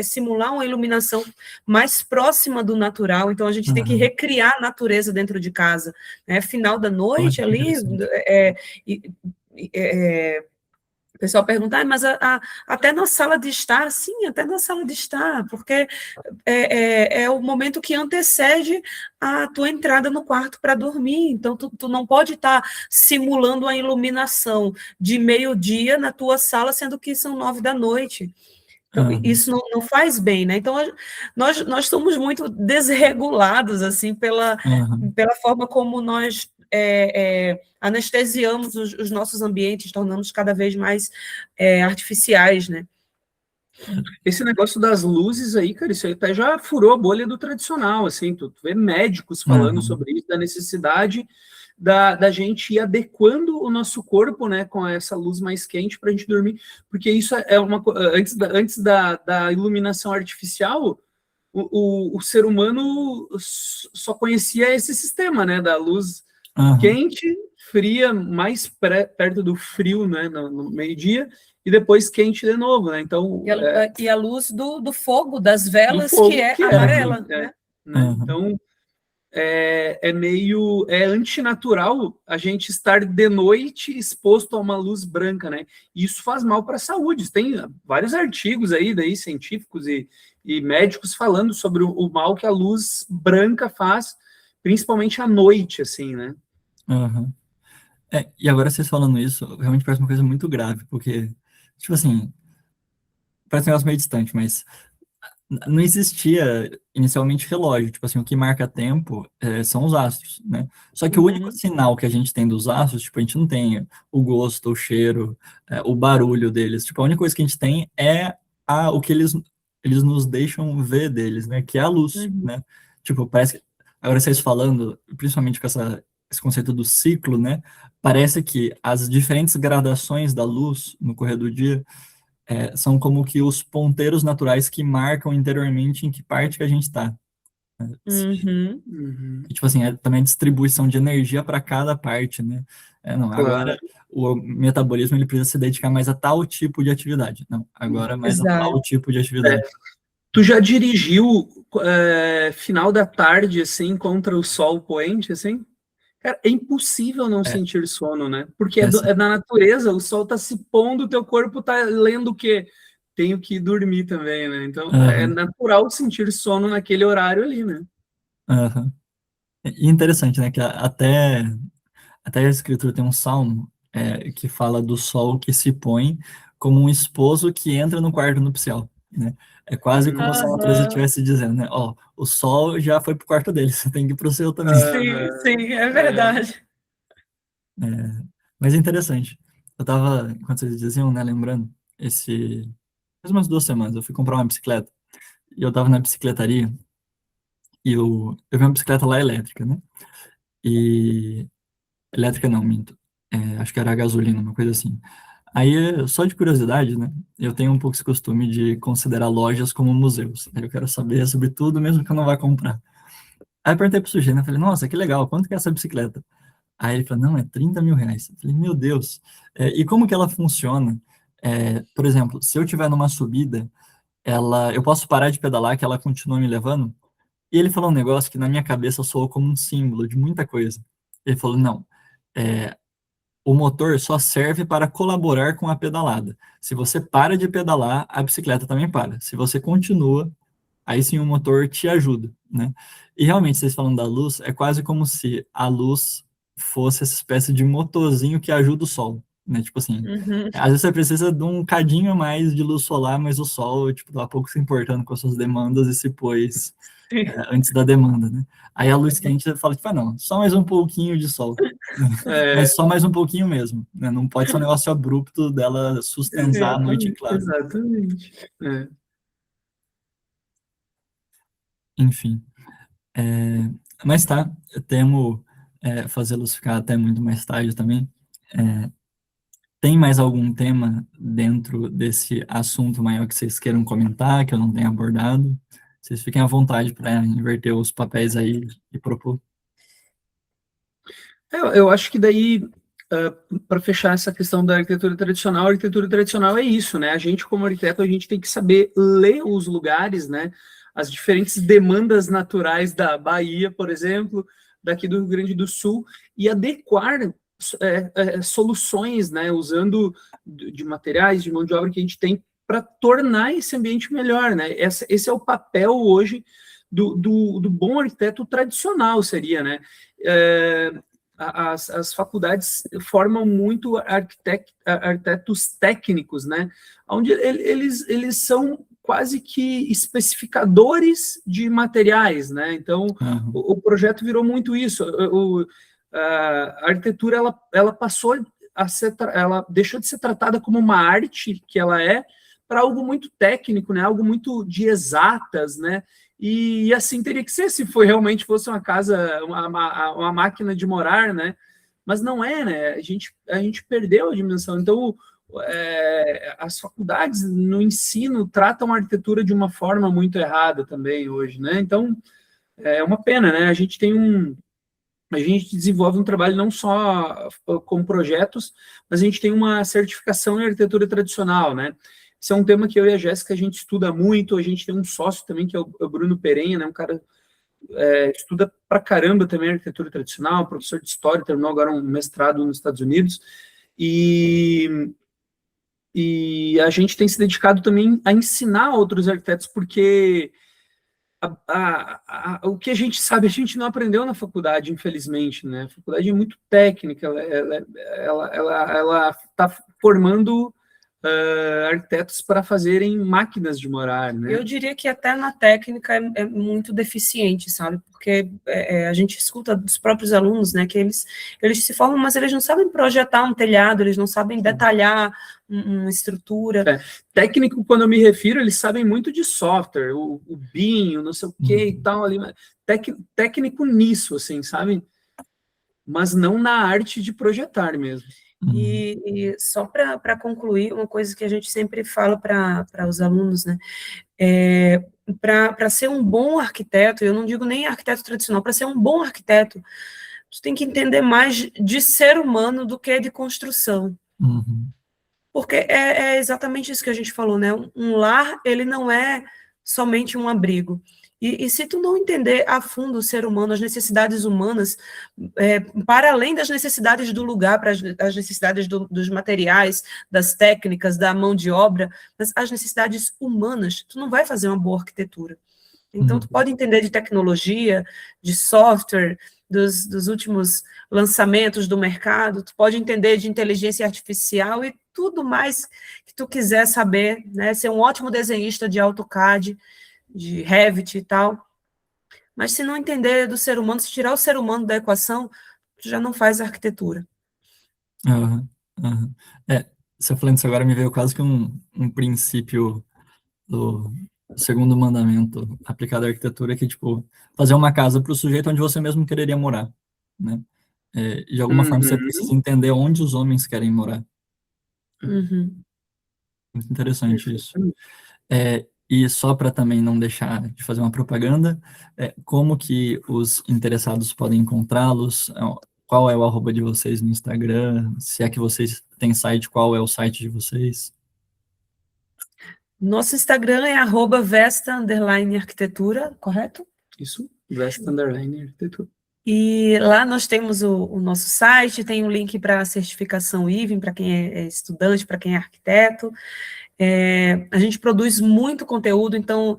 [SPEAKER 3] simular uma iluminação mais próxima do natural. Então, a gente tem que recriar a natureza dentro de casa, né? Final da noite ali, o pessoal pergunta, mas até na sala de estar, sim, até na sala de estar, porque é o momento que antecede a tua entrada no quarto para dormir. Então, tu não pode estar simulando a iluminação de meio-dia na tua sala, sendo que são 9 da noite. Então, isso não faz bem, né? Então, nós somos muito desregulados, assim, pela forma como nós anestesiamos os nossos ambientes, tornamos cada vez mais artificiais, né?
[SPEAKER 2] Esse negócio das luzes aí, cara, isso aí até já furou a bolha do tradicional, assim, tu vê médicos falando sobre isso, da necessidade da gente ir adequando o nosso corpo, né, com essa luz mais quente para a gente dormir, porque isso é uma antes da iluminação artificial, o ser humano só conhecia esse sistema, né, da luz quente, fria, mais perto do frio, né, no meio-dia, e depois quente de novo, né? Então,
[SPEAKER 3] e a luz do fogo, das velas, que é amarela, né?
[SPEAKER 2] Então, é antinatural a gente estar de noite exposto a uma luz branca, né? E isso faz mal para a saúde. Tem vários artigos aí, daí, científicos e médicos falando sobre o mal que a luz branca faz, principalmente à noite, assim, né?
[SPEAKER 1] E agora vocês falando isso, realmente parece uma coisa muito grave, porque, tipo assim, parece um negócio meio distante, mas não existia inicialmente relógio, tipo assim, o que marca tempo são os astros, né? Só que o único sinal que a gente tem dos astros, tipo, a gente não tem o gosto, o cheiro, o barulho deles, tipo, a única coisa que a gente tem é o que eles nos deixam ver deles, né? Que é a luz, né? Tipo, parece que, agora vocês falando, principalmente com esse conceito do ciclo, né? Parece que as diferentes gradações da luz no correr do dia são como que os ponteiros naturais que marcam interiormente em que parte que a gente está. Tipo assim, também a distribuição de energia para cada parte, né? Agora o metabolismo ele precisa se dedicar mais a tal tipo de atividade. Não, agora mais a tal tipo de atividade.
[SPEAKER 2] Tu já dirigiu final da tarde, assim, contra o sol poente, assim? Cara, é impossível não sentir sono, né? Porque é na natureza, o sol tá se pondo, o teu corpo tá lendo o quê? Tenho que dormir também, né? Então, é natural sentir sono naquele horário ali, né?
[SPEAKER 1] E interessante, né? Que até a escritura tem um salmo que fala do sol que se põe como um esposo que entra no quarto nupcial, né? É quase como se a natureza estivesse dizendo, né? Ó, o sol já foi pro quarto dele, você tem que ir pro seu também.
[SPEAKER 3] Sim, é verdade.
[SPEAKER 1] Mas é interessante. Eu tava, enquanto vocês diziam, né, lembrando, faz umas 2 semanas, eu fui comprar uma bicicleta, e eu tava na bicicletaria, e eu vi uma bicicleta lá elétrica, né? E elétrica não, minto. Acho que era a gasolina, uma coisa assim. Aí, só de curiosidade, né? Eu tenho um pouco esse costume de considerar lojas como museus. Aí eu quero saber sobre tudo, mesmo que eu não vá comprar. Aí eu perguntei pro sujeito, né? Falei, nossa, que legal, quanto que é essa bicicleta? Aí ele falou, não, é 30 mil reais. Eu falei, meu Deus. E como que ela funciona? Por exemplo, se eu estiver numa subida, eu posso parar de pedalar que ela continua me levando? E ele falou um negócio que na minha cabeça soou como um símbolo de muita coisa. Ele falou, não, o motor só serve para colaborar com a pedalada. Se você para de pedalar, a bicicleta também para. Se você continua, aí sim o motor te ajuda, né? E realmente, vocês falando da luz, é quase como se a luz fosse essa espécie de motorzinho que ajuda o sol, né? Tipo assim,
[SPEAKER 3] Uhum.
[SPEAKER 1] às vezes você precisa de um cadinho a mais de luz solar, mas o sol, tipo, tá pouco se importando com as suas demandas e se pôs antes da demanda, né? Aí a luz quente você fala, tipo, não, só mais um pouquinho de sol. Mas só mais um pouquinho mesmo, né? Não pode ser um negócio abrupto dela sustentar a noite em claro.
[SPEAKER 2] Exatamente.
[SPEAKER 1] Enfim. Mas tá, eu temo fazê-los ficar até muito mais tarde também. Tem mais algum tema dentro desse assunto maior que vocês queiram comentar, que eu não tenha abordado? Vocês fiquem à vontade para inverter os papéis aí e propor.
[SPEAKER 2] Eu acho que daí, para fechar essa questão da arquitetura tradicional, a arquitetura tradicional é isso, né? A gente, como arquiteto, a gente tem que saber ler os lugares, né? As diferentes demandas naturais da Bahia, por exemplo, daqui do Rio Grande do Sul, e adequar soluções, né? Usando de materiais, de mão de obra que a gente tem para tornar esse ambiente melhor, né? Esse é o papel hoje do bom arquiteto tradicional, seria, né? As faculdades formam muito arquitetos técnicos, né? Onde eles são quase que especificadores de materiais, né? Então, o projeto virou muito isso. A arquitetura, ela passou a ser, ela deixou de ser tratada como uma arte que ela é, para algo muito técnico, né? Algo muito de exatas, né? E assim teria que ser se realmente fosse uma casa, uma máquina de morar, né? Mas não é, né? A gente perdeu a dimensão. Então, as faculdades no ensino tratam a arquitetura de uma forma muito errada também hoje, né? Então, é uma pena, né? A gente desenvolve um trabalho não só com projetos, mas a gente tem uma certificação em arquitetura tradicional, né? Isso é um tema que eu e a Jéssica, a gente estuda muito, a gente tem um sócio também, que é o Bruno Perenha, né, um cara estuda pra caramba também arquitetura tradicional, professor de história, terminou agora um mestrado nos Estados Unidos, e a gente tem se dedicado também a ensinar outros arquitetos, porque o que a gente sabe, a gente não aprendeu na faculdade, infelizmente, né? A faculdade é muito técnica, ela está formando arquitetos para fazerem máquinas de morar, né?
[SPEAKER 3] Eu diria que até na técnica é muito deficiente, sabe? Porque a gente escuta dos próprios alunos, né, que eles se formam, mas eles não sabem projetar um telhado, eles não sabem detalhar uma estrutura.
[SPEAKER 2] Técnico, quando eu me refiro, eles sabem muito de software, o BIM, o não sei o que e tal, ali, técnico nisso, assim, sabe? Mas não na arte de projetar mesmo.
[SPEAKER 3] E só para concluir, uma coisa que a gente sempre fala para os alunos, né, para ser um bom arquiteto, eu não digo nem arquiteto tradicional, para ser um bom arquiteto, tu tem que entender mais de ser humano do que de construção. Porque é exatamente isso que a gente falou, né? Um lar, ele não é somente um abrigo. E se tu não entender a fundo o ser humano, as necessidades humanas, para além das necessidades do lugar, para as necessidades dos materiais, das técnicas, da mão de obra, mas as necessidades humanas, tu não vai fazer uma boa arquitetura. Então, tu pode entender de tecnologia, de software, dos últimos lançamentos do mercado, tu pode entender de inteligência artificial e tudo mais que tu quiser saber, né? Ser um ótimo desenhista de AutoCAD, de Revit e tal. Mas se não entender do ser humano, se tirar o ser humano da equação, tu já não faz arquitetura.
[SPEAKER 1] Você falando isso agora me veio quase que um princípio do segundo mandamento aplicado à arquitetura, que é, tipo, fazer uma casa para o sujeito onde você mesmo quereria morar, né? De alguma forma você precisa entender onde os homens querem morar. Muito interessante isso. E só para também não deixar de fazer uma propaganda, como que os interessados podem encontrá-los? Qual é o arroba de vocês no Instagram? Se é que vocês têm site, qual é o site de vocês?
[SPEAKER 3] Nosso Instagram é @vesta_arquitetura, correto?
[SPEAKER 2] Isso, Vesta_arquitetura.
[SPEAKER 3] E lá nós temos o nosso site, tem um link para a certificação IVEM, para quem é estudante, para quem é arquiteto. A gente produz muito conteúdo, então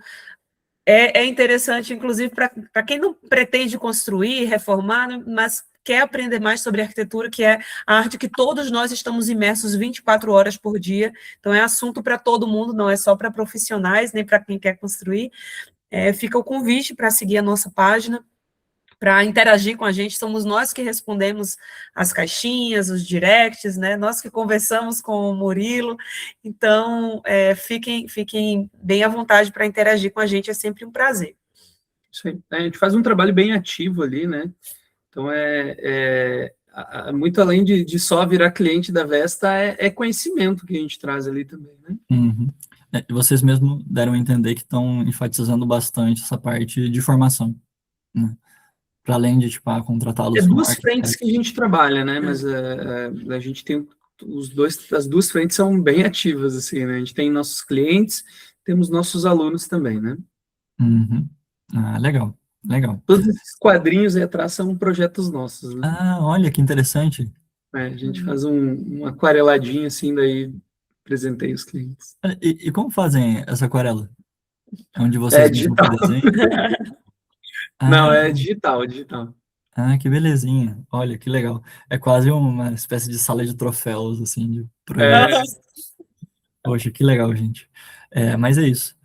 [SPEAKER 3] é interessante, inclusive, para quem não pretende construir, reformar, mas quer aprender mais sobre arquitetura, que é a arte que todos nós estamos imersos 24 horas por dia, então é assunto para todo mundo, não é só para profissionais, nem para quem quer construir. Fica o convite para seguir a nossa página, para interagir com a gente, somos nós que respondemos as caixinhas, os directs, né? Nós que conversamos com o Murilo, então fiquem bem à vontade para interagir com a gente, é sempre um prazer.
[SPEAKER 2] Isso aí. A gente faz um trabalho bem ativo ali, né? Então, muito além de só virar cliente da Vesta, é conhecimento que a gente traz ali também, né?
[SPEAKER 1] Uhum. Vocês mesmo deram a entender que estão enfatizando bastante essa parte de formação, né? Para além de, tipo, contratá-los como
[SPEAKER 2] Duas frentes
[SPEAKER 1] arquitetos.
[SPEAKER 2] que a gente trabalha, né? Mas a gente tem as duas frentes são bem ativas, assim, né? A gente tem nossos clientes, temos nossos alunos também, né?
[SPEAKER 1] Uhum. Legal, legal.
[SPEAKER 2] Todos esses quadrinhos aí atrás são projetos nossos, né?
[SPEAKER 1] Olha que interessante.
[SPEAKER 2] A gente faz um aquareladinho assim, daí apresentei os clientes.
[SPEAKER 1] E como fazem essa aquarela? É onde vocês mesmo que
[SPEAKER 2] Digital.
[SPEAKER 1] desenham?
[SPEAKER 2] Não, é digital, é digital.
[SPEAKER 1] Que belezinha. Olha, que legal. É quase uma espécie de sala de troféus, assim, de projetos. Poxa, que legal, gente. Mas é isso.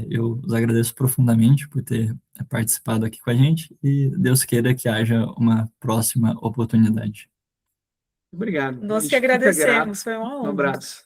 [SPEAKER 1] Eu os agradeço profundamente por ter participado aqui com a gente e Deus queira que haja uma próxima oportunidade.
[SPEAKER 2] Obrigado.
[SPEAKER 3] Nós que agradecemos, foi uma honra.
[SPEAKER 2] Um abraço.